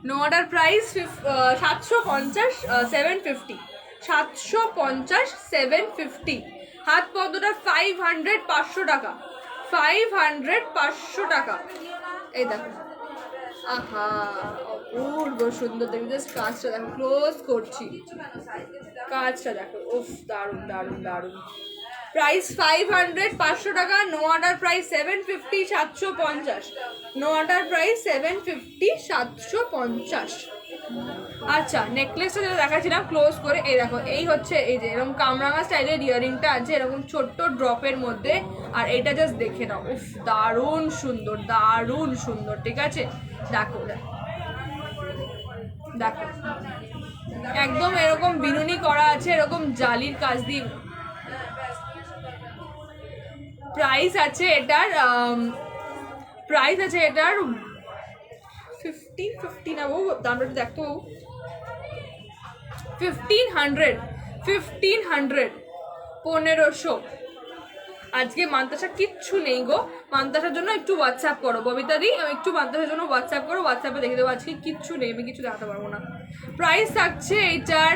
নোয়াটার প্রাইস 750, 750, 750, 750। হাত পদ্মটা 500, 500 টাকা, 500, 500 টাকা। এই দেখো, আহা অপূর্ব সুন্দর, দেখো জাস্ট কাজটা দেখো, ক্লোজ করছি, কাজটা দেখো, উফ দারুণ দারুণ দারুণ। প্রাইস 500, 500 টাকা। নোয়াটার প্রাইস 750, 750, নোয়াটার প্রাইস 750, 750। আচ্ছা, নেকলেসটা যেটা দেখাচ্ছিলাম ক্লোজ করে, এই দেখো, এই হচ্ছে এই যে এরকম কামরাঙা স্টাইলের ইয়ারিংটা আছে, এরকম ছোট্ট ড্রপের মধ্যে। আর এটা জাস্ট দেখে নাও, উফ দারুণ সুন্দর, দারুণ সুন্দর, ঠিক আছে। দেখো দেখো, একদম এরকম বিনুনি করা আছে, এরকম জালির কাজ দিয়ে। প্রাইস আছে এটার, প্রাইস আছে এটার 50 না বউ, দামটা একটু দেখতো বউ। 1500, 1500, 1500। আজকে মান্তাসা কিচ্ছু নেই গো, মান্তাসার জন্য একটু হোয়াটসঅ্যাপ করো ববিতা দি, একটু মান্তাসার জন্য হোয়াটসঅ্যাপ করো, হোয়াটসঅ্যাপে দেখে দেবো। আজকে কিচ্ছু নেই, আমি কিছু দেখাতে পারবো না। প্রাইস থাকছে এইটার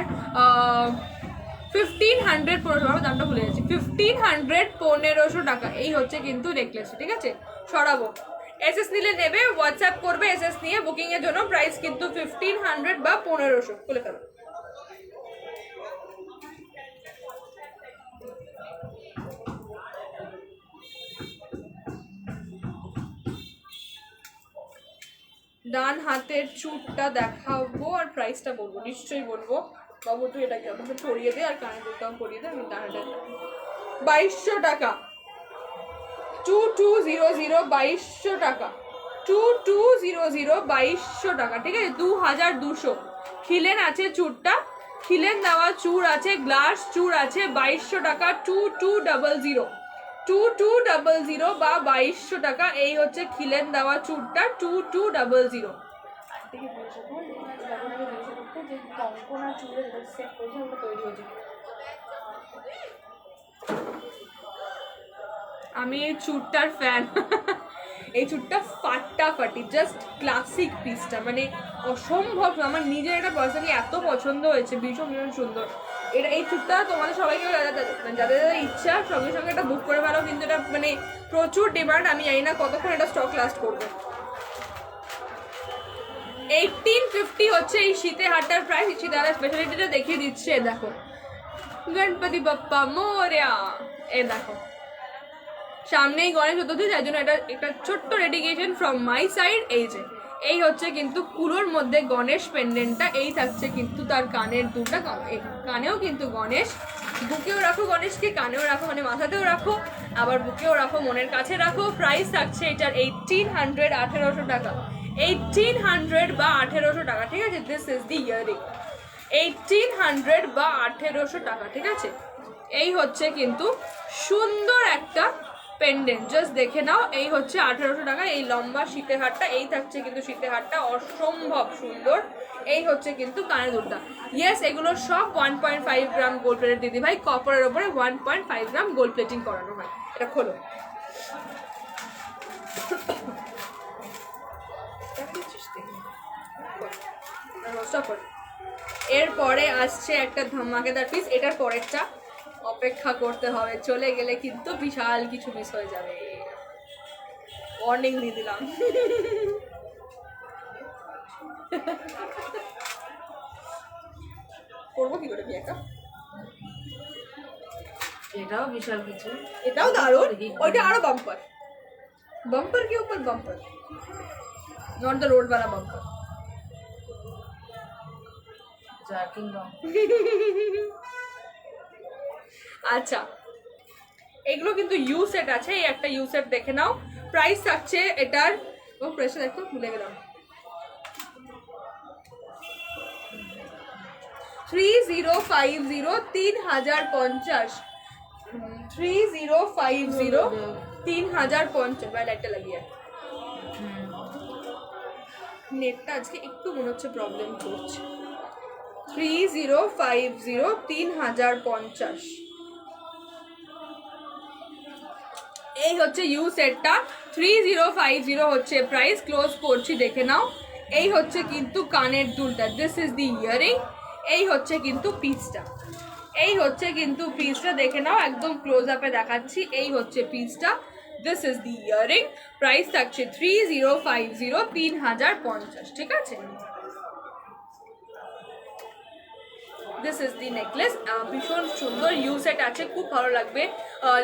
1500, 1500, দামটা ভুলে যাচ্ছি, 1500, 1500 টাকা। এই হচ্ছে কিন্তু নেকলেস, ঠিক আছে। সরাবো, এসএস নিলে নেবে, হোয়াটসঅ্যাপ করবে এসএস নিয়ে বুকিং এর জন্য। প্রাইস কিন্তু 1500 বা 1500, খুলে ফেলো। ডান হাতের চুটটা দেখাবো আর প্রাইসটা বলবো, নিশ্চয়ই বলবো। বাবু তুই এটাকে আমাকে পরিয়ে দে, আর কানের দুলটাও পরিয়ে দে। আমি ডান হাতে 2200 টাকা, 2200, 2200 টাকা, 2200, 2200 টাকা, ঠিক আছে। 2200, খিলেন আছে চুরটা, খিলেন দেওয়া চুর আছে, গ্লাস চুর আছে 2200 টাকা, 2200, 2200 বা 2200 টাকা। এই হচ্ছে খিলেন দেওয়া চুরটা 2200। থেকে জিজ্ঞাসা করুন, তখন আগে জিজ্ঞাসা করতে যে কঙ্কন আর চুলের সেট করেছে ওটা তৈরি হয়েছে। আমি এই চুরটার ফ্যান। এই চুরটা ফাটাফাটি, জাস্ট ক্লাসিক পিসটা, মানে অসম্ভব। আমার নিজের এটা পার্সোনালি এত পছন্দ হয়েছে, ভীষণ ভীষণ সুন্দর। এটা এই চুরটা তোমাদের সবাইকে যাদের যাদের ইচ্ছা সঙ্গে সঙ্গে এটা বুক করে ফেলো, কিন্তু এটা মানে প্রচুর ডিমান্ড। আমি জানি না কতক্ষণ এটা স্টক লাস্ট করবে। 1850 হচ্ছে এই শীতে হাটটার প্রাইস। শীতে হাটার স্পেশালিটিটা দেখিয়ে দিচ্ছে, দেখো গণপতি বাপ্পা মোরয়া। এ দেখো সামনেই গণেশ চতুর্থী, তাই জন্য এটা একটা ছোট্ট ডেডিকেশন ফ্রম মাই সাইড। এই যে এই হচ্ছে কিন্তু কুলোর মধ্যে গণেশ পেন্ডেন্টটা, এই থাকছে কিন্তু তার কানের দুটা, কানেও কিন্তু গণেশ, বুকেও রাখো গণেশকে, কানেও রাখো মানে মাথাতেও রাখো, আবার বুকেও রাখো, মনের কাছে রাখো। প্রাইস থাকছে এটার 1800, 1800 টাকা, 1800 বা 1800 টাকা, ঠিক আছে। দিস ইজ দি ইয়ারিং, 1800 বা 1800 টাকা, ঠিক আছে। এই হচ্ছে কিন্তু সুন্দর একটা পেন্ডেন্ট, জাস্ট দেখে নাও। এই হচ্ছে 1800 টাকা এই লম্বা শীতের হারটা। এই থাকছে কিন্তু শীতের হারটা অসম্ভব সুন্দর। এই হচ্ছে কিন্তু কানের দুলটা। ইয়েস, এগুলো সব 1.5 গ্রাম গোল্ড প্লেটেড দিদি ভাই, কপারের ওপরে 1.5 গ্রাম গোল্ড প্লেটিং করানো হয়। এটা খোলো। এরপরে আসছে একটা ধামাকেদার পিস, এটার পরেরটা অপেক্ষা করতে হবে, চলে গেলে কিন্তু বিশাল কিছু মিস হয়ে যাবে। ওয়ার্নিং দিয়ে দিলাম। করবো কি করে বিয়েটা? এটাও বিশাল কিছু, এটাও দারুণ, ওইটা আরো বাম্পার, বাম্পার কি উপর বাম্পার, নট দ্য রোড वाला বাম্পার। জার্কিং রং। আচ্ছা, এগুলো কিন্তু ইউ সেট আছে, এই একটা ইউ সেট দেখে নাও। প্রাইস থাকছে এটার, ও প্রাইসটা দেখো ভুলে গেলাম, 3050, 3050, 3050, 3050। ভাই লাইটটা লাগিয়ে, নেটটা আজকে একটু মনে হচ্ছে প্রবলেম করছে। 3050, 3050। এই হচ্ছে ইউ সেটটা, 3050 হচ্ছে প্রাইস। ক্লোজ করছি, দেখে নাও। এই হচ্ছে কিন্তু কানের দুলটা, দিস ইজ দি ইয়ারিং। এই হচ্ছে কিন্তু পিসটা, এই হচ্ছে কিন্তু পিসটা, দেখে নাও, একদম ক্লোজ আপে দেখাচ্ছি। এই হচ্ছে পিসটা, this is the earring. Price থাকছে 3050, 3050, ঠিক আছে। দিস ইজ দি নেকলেস, ভীষণ সুন্দর ইউ সেট আছে, খুব ভালো লাগবে।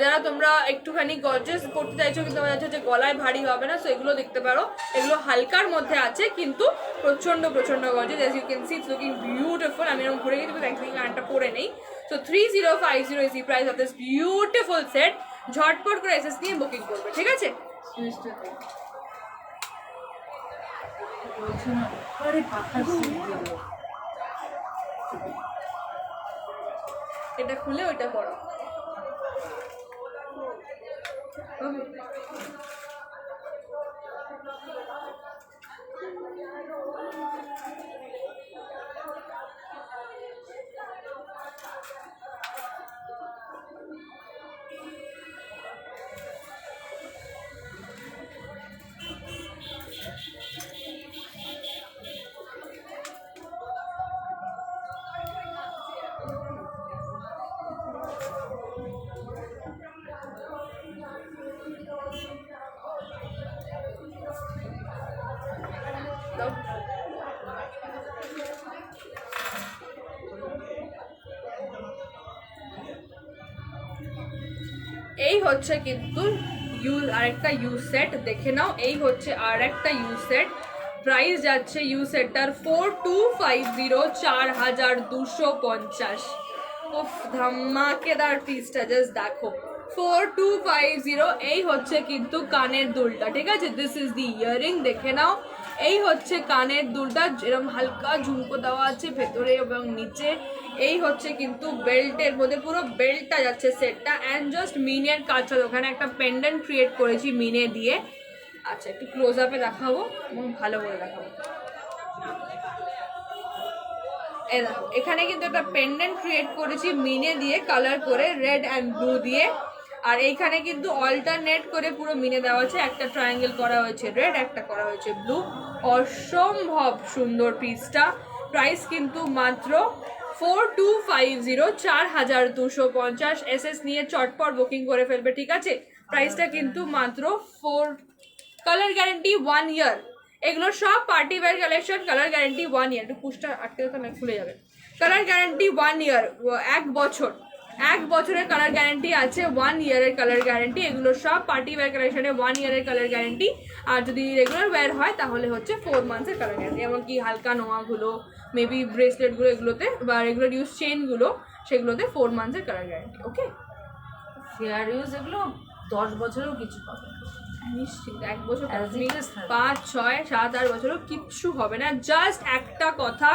যারা তোমরা একটুখানি গর্জিয়াস করতে চাইছো কিন্তু তোমার যাচ্ছে যে গলায় ভারী হবে না, সো এগুলো দেখতে পারো। এগুলো হালকার মধ্যে আছে কিন্তু প্রচন্ড প্রচন্ড gorgeous, as you can see, it's looking beautiful. আমি এরকম ঘুরে গেছি, একদিন গানটা পরে নেই। So 3050 is the price of this beautiful set. ঝটপট করে এসএস নিয়ে বুকিং করবে, ঠিক আছে। আরে পাখা এটা খুলে ওইটা পড়ো। এই হচ্ছে কিন্তু আরেকটা ইউ সেট, দেখে নাও। এই হচ্ছে আর একটা ইউ সেট, প্রাইস যাচ্ছে ইউ সেটটার 4250, 4250। উফ, ধামাকেদার পিসটা, জাস্ট দেখো 4250 এই হচ্ছে কিন্তু কানের দুলটা, ঠিক আছে। দিস ইজ দি ইয়ারিং, দেখে নাও। এই হচ্ছে কানের দুলটা, যেরকম হালকা ঝুমকো দেওয়া আছে ভেতরে এবং নিচে। এই হচ্ছে কিন্তু বেল্টের মধ্যে, পুরো বেল্টটা যাচ্ছে সেটটা। অ্যান্ড জাস্ট মিনের কাজটা, ওখানে একটা পেন্ডেন্ট ক্রিয়েট করেছি মিনে দিয়ে। আচ্ছা, একটু ক্লোজ আপে দেখাবো এবং ভালো করে দেখাবো। এই দেখো, এখানে কিন্তু একটা পেন্ডেন্ট ক্রিয়েট করেছি মিনে দিয়ে, কালার করে রেড অ্যান্ড ব্লু দিয়ে। আর এইখানে কিন্তু অল্টারনেট করে পুরো মিনে দেওয়া আছে, একটা ট্রায়াঙ্গেল করা হয়েছে রেড, একটা করা হয়েছে ব্লু। অসম্ভব সুন্দর পিসটা। প্রাইস কিন্তু মাত্র 4250, 4250। এসএস নিয়ে চটপট বুকিং করে ফেলবে, ঠিক আছে। প্রাইসটা কিন্তু মাত্র 4। কালার গ্যারেন্টি 1 ইয়ার। এগুলো সব party wear collection, colour guarantee 1 ইয়ার। একটু পুষটা আটকে দিতে না, খুলে যাবে। কালার গ্যারেন্টি 1 ইয়ার, 1 বছর, 1 বছরের কালার গ্যারেন্টি আছে, 1 ইয়ারের কালার গ্যারেন্টি। এগুলো সব পার্টি ওয়্যার কালেকশনে 1 ইয়ারের কালার গ্যারেন্টি। আর যদি রেগুলার ওয়্যার হয় তাহলে হচ্ছে 4 মান্থসের কালার গ্যারেন্টি। এমনকি হালকা নোয়াগুলো, মেবি ব্রেসলেটগুলো, এগুলোতে বা রেগুলার ইউজ চেনগুলো, সেগুলোতে 4 মান্থসের কালার গ্যারেন্টি। ওকে, ফেয়ার ইউজ এগুলো 10 বছরেও কিছু পাবে না। নিশ্চিত 1 বছর, As it is, 5, 6, 7, 8 বছরও কিচ্ছু হবে না। জাস্ট একটা কথা,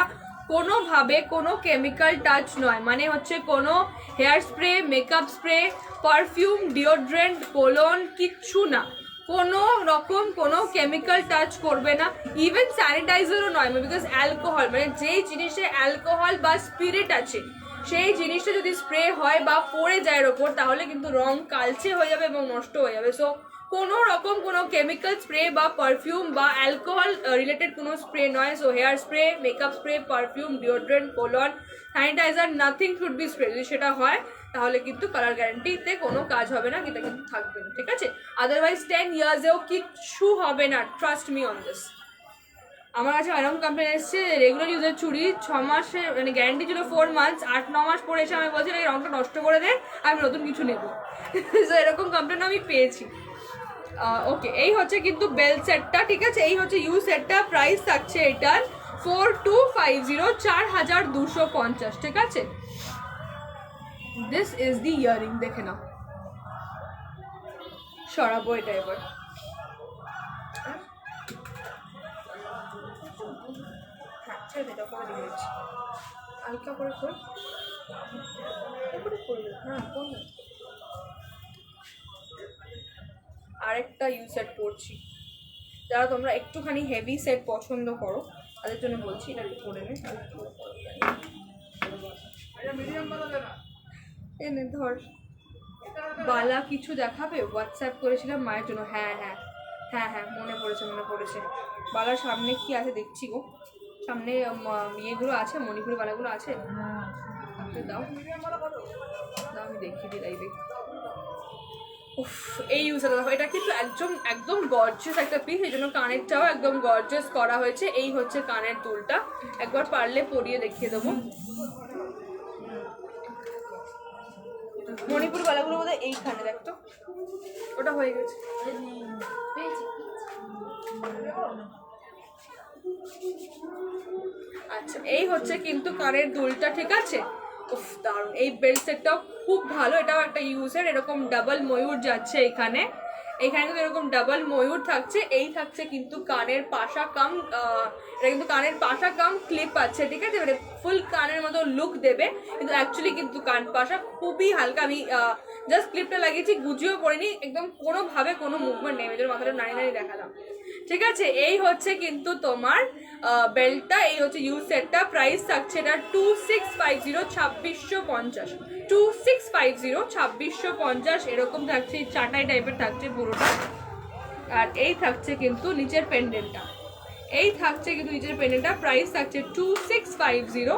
কোনোভাবে কোনো কেমিক্যাল টাচ নয়, মানে হচ্ছে কোনো hair spray, makeup spray, perfume, deodorant, cologne, কিচ্ছু না। কোনো রকম কোনো কেমিক্যাল টাচ করবে না। ইভেন স্যানিটাইজারও নয়, বিকজ অ্যালকোহল, মানে যেই জিনিসে অ্যালকোহল বা স্পিরিট আছে, সেই জিনিসটা যদি স্প্রে হয় বা পড়ে যায় এর ওপর, তাহলে কিন্তু রং কালচে হয়ে যাবে এবং নষ্ট হয়ে যাবে। সো কোনো রকম কোনো কেমিক্যাল স্প্রে বা পারফিউম বা অ্যালকোহল রিলেটেড কোনো স্প্রে নয়। So hair spray, makeup spray, perfume, deodorant, cologne, sanitiser, nothing should be spray. যদি সেটা হয় তাহলে কিন্তু কালার গ্যারান্টিতে কোনো কাজ হবে না, এটা কিন্তু থাকবে না, ঠিক আছে। আদারওয়াইজ 10 ইয়ার্সেও কিচ্ছু হবে না, ট্রাস্ট মি অন দিস। আমার কাছে এরকম কমপ্লেন এসছে, রেগুলার ইউজের চুড়ি 6 মাসে, মানে গ্যারান্টি ছিল 4 মান্থস, 8-9 মাস পরে এসে আমি বলছি এই রংটা নষ্ট করে দে, আমি নতুন কিছু নেবো। সো এরকম কমপ্লেন আমি পেয়েছি। ওকে, এই হচ্ছে কিন্তু বেল সেটটা, ঠিক আছে। এই হচ্ছে ইউ সেটটা। প্রাইস থাকছে এটার 4250, 4250, ঠিক আছে। দিস ইজ দি ইয়ারিং, দেখে নাও। সরাবো এটা এবার। এটা করে দিয়েছি, হালকা করে খোল, হ্যাঁ কোন আরেকটা ইউ সেট করছি। যারা তোমরা একটুখানি হেভি সেট পছন্দ করো তাদের জন্য বলছি, এটা একটু করে নে। এনে ধর, বালা কিছু দেখাবে? হোয়াটসঅ্যাপ করেছিলাম মায়ের জন্য। হ্যাঁ হ্যাঁ হ্যাঁ হ্যাঁ, মনে পড়েছে। বালার সামনে কি আছে দেখছি গো, সামনে ইয়েগুলো আছে, মণিপুরি বালাগুলো আছে। দাও আমি দেখিয়ে দিই লাইভে। উফ, এই ইউজারটা দেখো, এটা কিন্তু একদম গর্জিয়াস একটা পিস। এই জন্য কানেরটাও একদম গর্জিয়াস করা হয়েছে। এই হচ্ছে কানের দুলটা, একবার পারলে পরিয়ে দেখিয়ে দেবো। মণিপুর বালাগুলো বোধহয় এইখানে, দেখতো ওটা হয়ে গেছে। আচ্ছা, এই হচ্ছে কিন্তু কানের দুলটা, ঠিক আছে। উফ, দারুণ। এই বেল্ট সেটটাও খুব ভালো, এটাও একটা ইউজের। এরকম ডাবল ময়ূর যাচ্ছে এখানে কিন্তু এরকম ডাবল ময়ূর থাকছে। এই থাকছে কিন্তু কানের পাশা কাম, এটা কিন্তু কানের পাশা কাম ক্লিপ আছে, ঠিক আছে। মানে ফুল কানের মতো লুক দেবে, কিন্তু অ্যাকচুয়ালি কিন্তু কান পাশা খুবই হালকা। আমি জাস্ট ক্লিপটা লাগিয়েছি, গুজিয়েও পড়িনি, একদম কোনোভাবে কোনো মুভমেন্ট নেই। এদের মাথাটা নাড়ি দেখালাম, ঠিক আছে। এই হচ্ছে কিন্তু তোমার বেল্টটা, এই হচ্ছে ইউজ সেটটা। প্রাইস থাকছে এটা 2650, 2650, 2650, 2650 এরকম থাকছে। চাটাই টাইপের থাকছে পুরোটা। আর এই থাকছে কিন্তু নিচের পেন্ডেন্টটা, প্রাইস থাকছে 2650,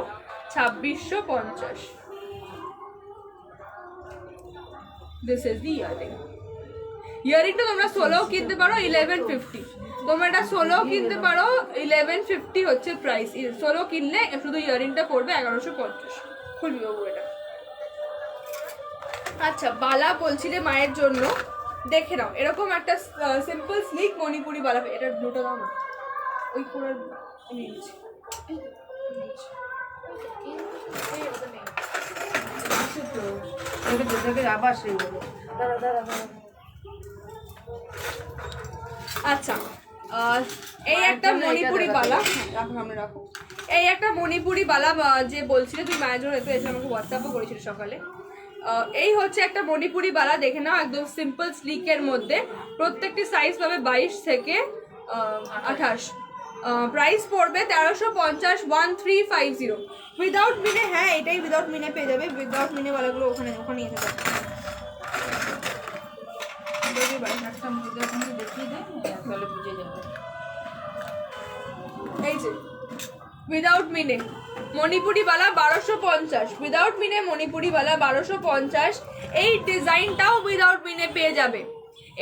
2650। দিস ইজ দি ইয়ারিংটা তোমরা 16 কিনতে পারো 1150। তোমরা এটা 16 কিনতে পারো 1150 হচ্ছে প্রাইস। 16 কিনলে শুধু ইয়ারিংটা পড়বে 1150। খুলবি বাবু এটা। আচ্ছা, বালা বলছিলে মায়ের জন্য, দেখে নাও এরকম একটা সিম্পল স্লিক মণিপুরি বালা। এটা ব্লুটা দাও না, ওই পুরো নিয়েছি। যেটাকে আবার সেই হলো। দাঁড়া দাঁড়া দাঁড়া। আচ্ছা এই একটা মণিপুরি বালা, হ্যাঁ, রাখো সামনে রাখো। এই একটা মণিপুরি বালা যে বলছিলে তুমি মায়ের জন্য এসে আমাকে হোয়াটসঅ্যাপও করেছিল সকালে। এই হচ্ছে একটা মণিপুরি বালা, দেখে নাও, একদম সিম্পল স্লিকের মধ্যে। প্রত্যেকটি সাইজ পাবে 22 থেকে 28। প্রাইস পড়বে 1350, 1350 উইদাউট মিনে। হ্যাঁ এটাই উইদাউট মিনে পেয়ে যাবে, উইদাউট মিনে বালাগুলো ওখানে এসে যাবে। একটা মুখে আপনাকে দেখিয়ে দেয়, তাহলে বুঝে যাবে। এই যে উইদাউট মিনে মণিপুরি বালা 1250, উইদাউট মিনে মণিপুরি বালা 1250। এই ডিজাইনটাও উইদাউট মিনে পেয়ে যাবে।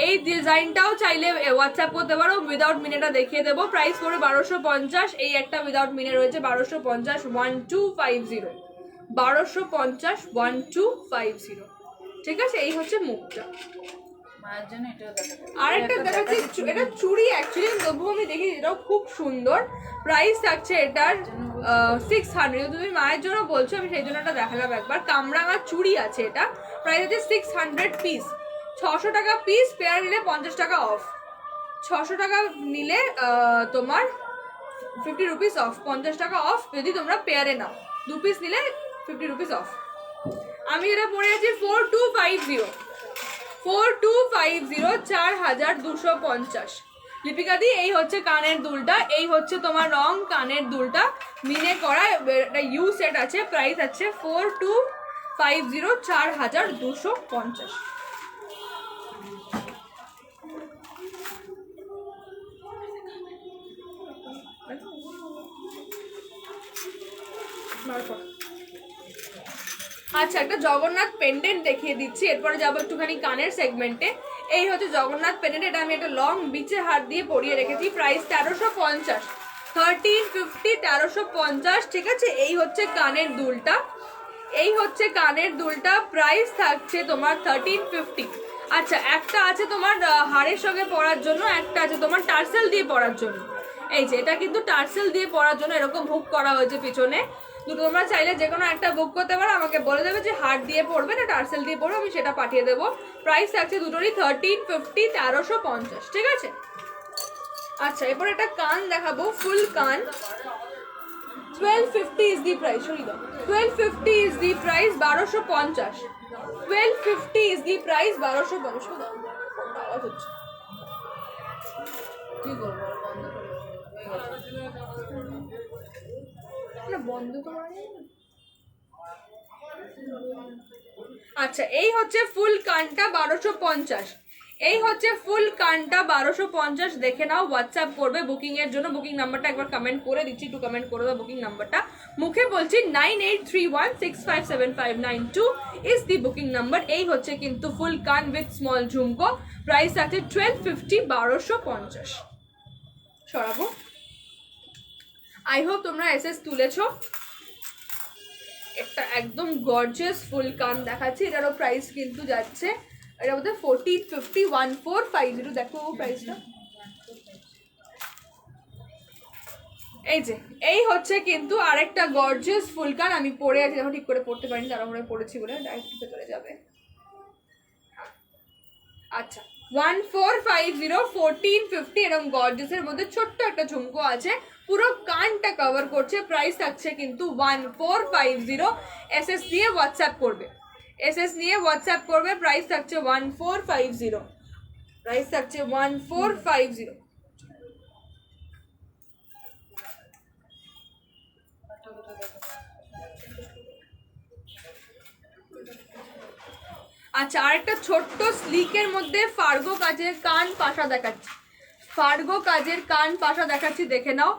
এই ডিজাইনটাও চাইলে হোয়াটসঅ্যাপ করতে পারো, উইদাউট মিনেটা দেখিয়ে দেবো। প্রাইস পড়বে 1250। এই একটা উইদাউট মিনে রয়েছে 1250, 1250, 1250, 1250। ঠিক আছে, এই হচ্ছে মুখটা। মায়ের জন্য এটাও দেখাতে আরেকটা দেখাচ্ছি, এটা চুড়ি অ্যাকচুয়ালি, তবুও আমি দেখি এটাও খুব সুন্দর। প্রাইস থাকছে এটার 600। তুমি মায়ের জন্য বলছো, আমি সেই জন্য এটা দেখালাম একবার। কামরাঙা চুড়ি আছে, এটা প্রাইস আছে 600 পিস, 600 টাকা পিস। পেয়ার নিলে 50 টাকা অফ। 600 টাকা নিলে তোমার 50 রুপিস অফ, 50 টাকা অফ যদি তোমরা পেয়ারে নাও। 2 পিস নিলে 50 রুপিস অফ। আমি এটা পড়ে আছি 4250, 4250, 4250। লিপিকা দি, এই হচ্ছে কানের দুলটা, এই হচ্ছে তোমার রং কানের দুলটা মিনে করা, একটা ইউ সেট আছে। প্রাইস আছে 4250, 4250। আচ্ছা, একটা জগন্নাথ পেন্ডেন্ট দেখিয়ে দিচ্ছি, এরপরে যাবো একটুখানি কানের সেগমেন্টে। এই হচ্ছে জগন্নাথ পেন্ডেন্ট, এটা আমি একটা লং বিচে হাত দিয়ে পরিয়ে রেখেছি। প্রাইস 1350, 1350, 1350। ঠিক আছে, এই হচ্ছে কানের দুলটা, এই হচ্ছে কানের দুলটা। প্রাইস থাকছে তোমার 1350। আচ্ছা, একটা আছে তোমার হাড়ের সঙ্গে পরার জন্য, একটা আছে তোমার টার্সেল দিয়ে পরার জন্য। এই যে এটা কিন্তু টার্সেল দিয়ে পরার জন্য এরকম হুক করা হয়েছে পিছনে। দুটো তোমরা চাইলে যে কোনো একটা বুক করতে পারো, আমাকে বলে দেবে যে হার্ট দিয়ে পড়বে না টার্সেল দিয়ে পড়বে, আমি সেটা পাঠিয়ে দেবো। প্রাইস থাকছে দুটোরই 1350, 1350। ঠিক আছে, আচ্ছা এরপর একটা কান দেখাবো, ফুল কান। 1250 is the price, সরি দাও, 1250 is the price, 1250, 1250 is the price, 1250। আওয়াজ হচ্ছে, কি করবো, বন্ধ করে না বন্ধ তো আচ্ছা, এই হচ্ছে ফুল কানটা 1250। এই হচ্ছে ফুল কানটা 1250। দেখে নাও, হোয়াটসঅ্যাপ করবে বুকিং এর জন্য। বুকিং নাম্বারটা একবার কমেন্ট করে দিচ্ছি, একটু কমেন্ট করে দাও বুকিং নাম্বারটা। মুখে বলছি 9831657592 ইজ দি বুকিং নাম্বার। এই হচ্ছে কিন্তু ফুল কান উইথ স্মল ঝুমকো। প্রাইস আছে 1250, 1250। সরাবো। আই হোপ তোমরা এসএস তুলেছো। একটা একদম গর্জিয়াস ফুল কান দেখাচ্ছি, এটারও প্রাইস কিন্তু যাচ্ছে, এটা মধ্যে 1450, 1450। দেখো প্রাইসটা, এই যে এই হচ্ছে কিন্তু আরেকটা গর্জিয়াস ফুল কান। আমি পরে আছি, দেখো ঠিক করে পড়তে পারিনি, তারা মনে পড়েছি বলে ডাইরেক্ট ভেতরে যাবে। আচ্ছা, 1450, 1450 এরকম গর্জিয়াসের মধ্যে ছোট্ট একটা ঝুমকো আছে, পুরো কানটা কভার করছে। প্রাইস থাকছে কিন্তু 1450। এসএস দিয়ে হোয়াটসঅ্যাপ করবে, এসএস নিয়ে হোয়াটসঅ্যাপ করবে। প্রাইস থাকছে 1450, প্রাইস থাকছে 1450। আচ্ছা, আরেকটা ছোট্ট স্লিকের মধ্যে ফার্গো কাজের কান পাশা দেখাচ্ছি, ফার্গো কাজের কান পাশা দেখাচ্ছি, দেখে নাও।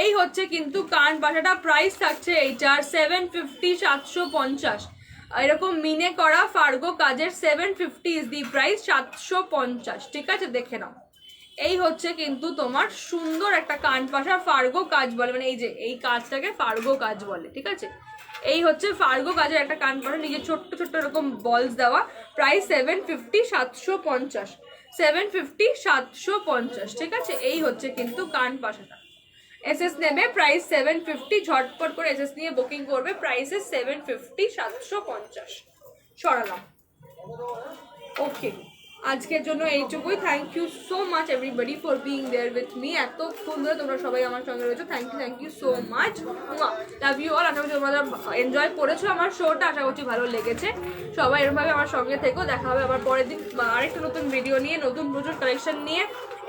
এই হচ্ছে কিন্তু কান পাশাটা। প্রাইস থাকছে এইটার 750, 750। এরকম মিনে করা ফার্গো কাজের 750 ইজ দি প্রাইস, 750। ঠিক আছে, দেখে নাও। এই হচ্ছে কিন্তু তোমার সুন্দর একটা কান পাশা, ফার্গো কাজ বলে, মানে এই যে এই কাজটাকে ফার্গো কাজ বলে। ঠিক আছে, এই হচ্ছে ফার্গো কাজের একটা কান পাশা, নিজে ছোট্ট ছোট্ট এরকম বলস দেওয়া। প্রাইস 750, 750, 750, 750। ঠিক আছে, এই হচ্ছে কিন্তু কান পাশাটা। এসএস নেবে, প্রাইস 750। ঝটপট করে এসএস নিয়ে বুকিং করবে, প্রাইস 750, 750। সরালাম। ওকে, আজকের জন্য এইটুকুই। Thank you so much everybody for being there with me. এতক্ষণ ধরে তোমরা সবাই আমার সঙ্গে রয়েছো, thank you so much. Love you all. আশা করছি তোমরা এনজয় করেছো আমার শোটা, আশা করছি ভালো লেগেছে। সবাই এরকমভাবে আমার সঙ্গে থেকো, দেখা হবে আবার পরের দিন আরেকটা নতুন ভিডিও নিয়ে, নতুন প্রচুর কালেকশন নিয়ে।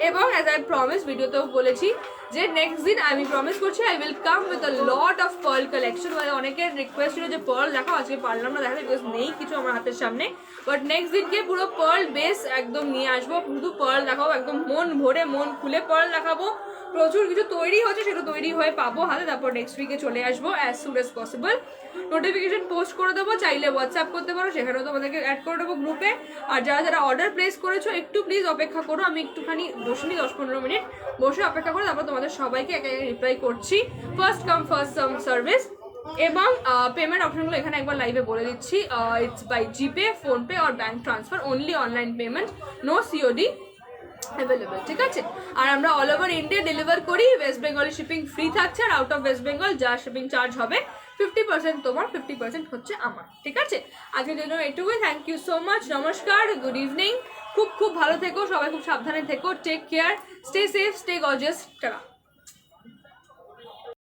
এবং অ্যাজ আই প্রমিস, ভিডিওতেও বলেছি যে নেক্সট দিন আমি প্রমিস করছি I will come with a lot of pearl collection. মানে অনেকের রিকোয়েস্ট ছিল যে পার্ল দেখাও, আজকে পারলাম না দেখাতে বিকজ নেই কিছু আমার হাতের সামনে, বাট নেক্সট দিনকে পুরো পার্ল বেস একদম নিয়ে আসবো। শুধু পার্ল দেখাবো, একদম মন ভরে মন খুলে পার্ল দেখাবো। প্রচুর কিছু তৈরি হচ্ছে, সেটা তৈরি হয়ে পাবো হাতে, তারপর নেক্সট উইকে চলে আসবো as soon as possible. Notification post করে দেবো, চাইলে হোয়াটসঅ্যাপ করতে পারো, সেখানেও তোমাদেরকে অ্যাড করে দেবো গ্রুপে। আর যারা যারা অর্ডার প্লেস করেছো একটু প্লিজ অপেক্ষা করো, আমি একটুখানি বসে নি 10-15 মিনিট বসে অপেক্ষা করে তারপর তোমাদের সবাইকে একে একে রিপ্লাই করছি। First come first service. এবং পেমেন্ট অপশনগুলো এখানে একবার লাইভে বলে দিচ্ছি। ইটস বাই জিপে, ফোনপে আর bank transfer, only online payment, no COD available, ঠিক আছে? আর আমরা অল ওভার ইন্ডিয়া ডেলিভার করি। ওয়েস্ট বেঙ্গলে শিপিং ফ্রি থাকছে, আর আউট অফ ওয়েস্ট বেঙ্গল যা শিপিং চার্জ হবে 50% তোমার, 50% হচ্ছে আমার, ঠিক আছে? আজকের জন্য এটুকুই। থ্যাংক ইউ সো মাচ, নমস্কার, গুড ইভিনিং। খুব খুব ভালো থেকো সবাই, খুব সাবধানে থেকো, take care, stay safe, stay gorgeous, tata.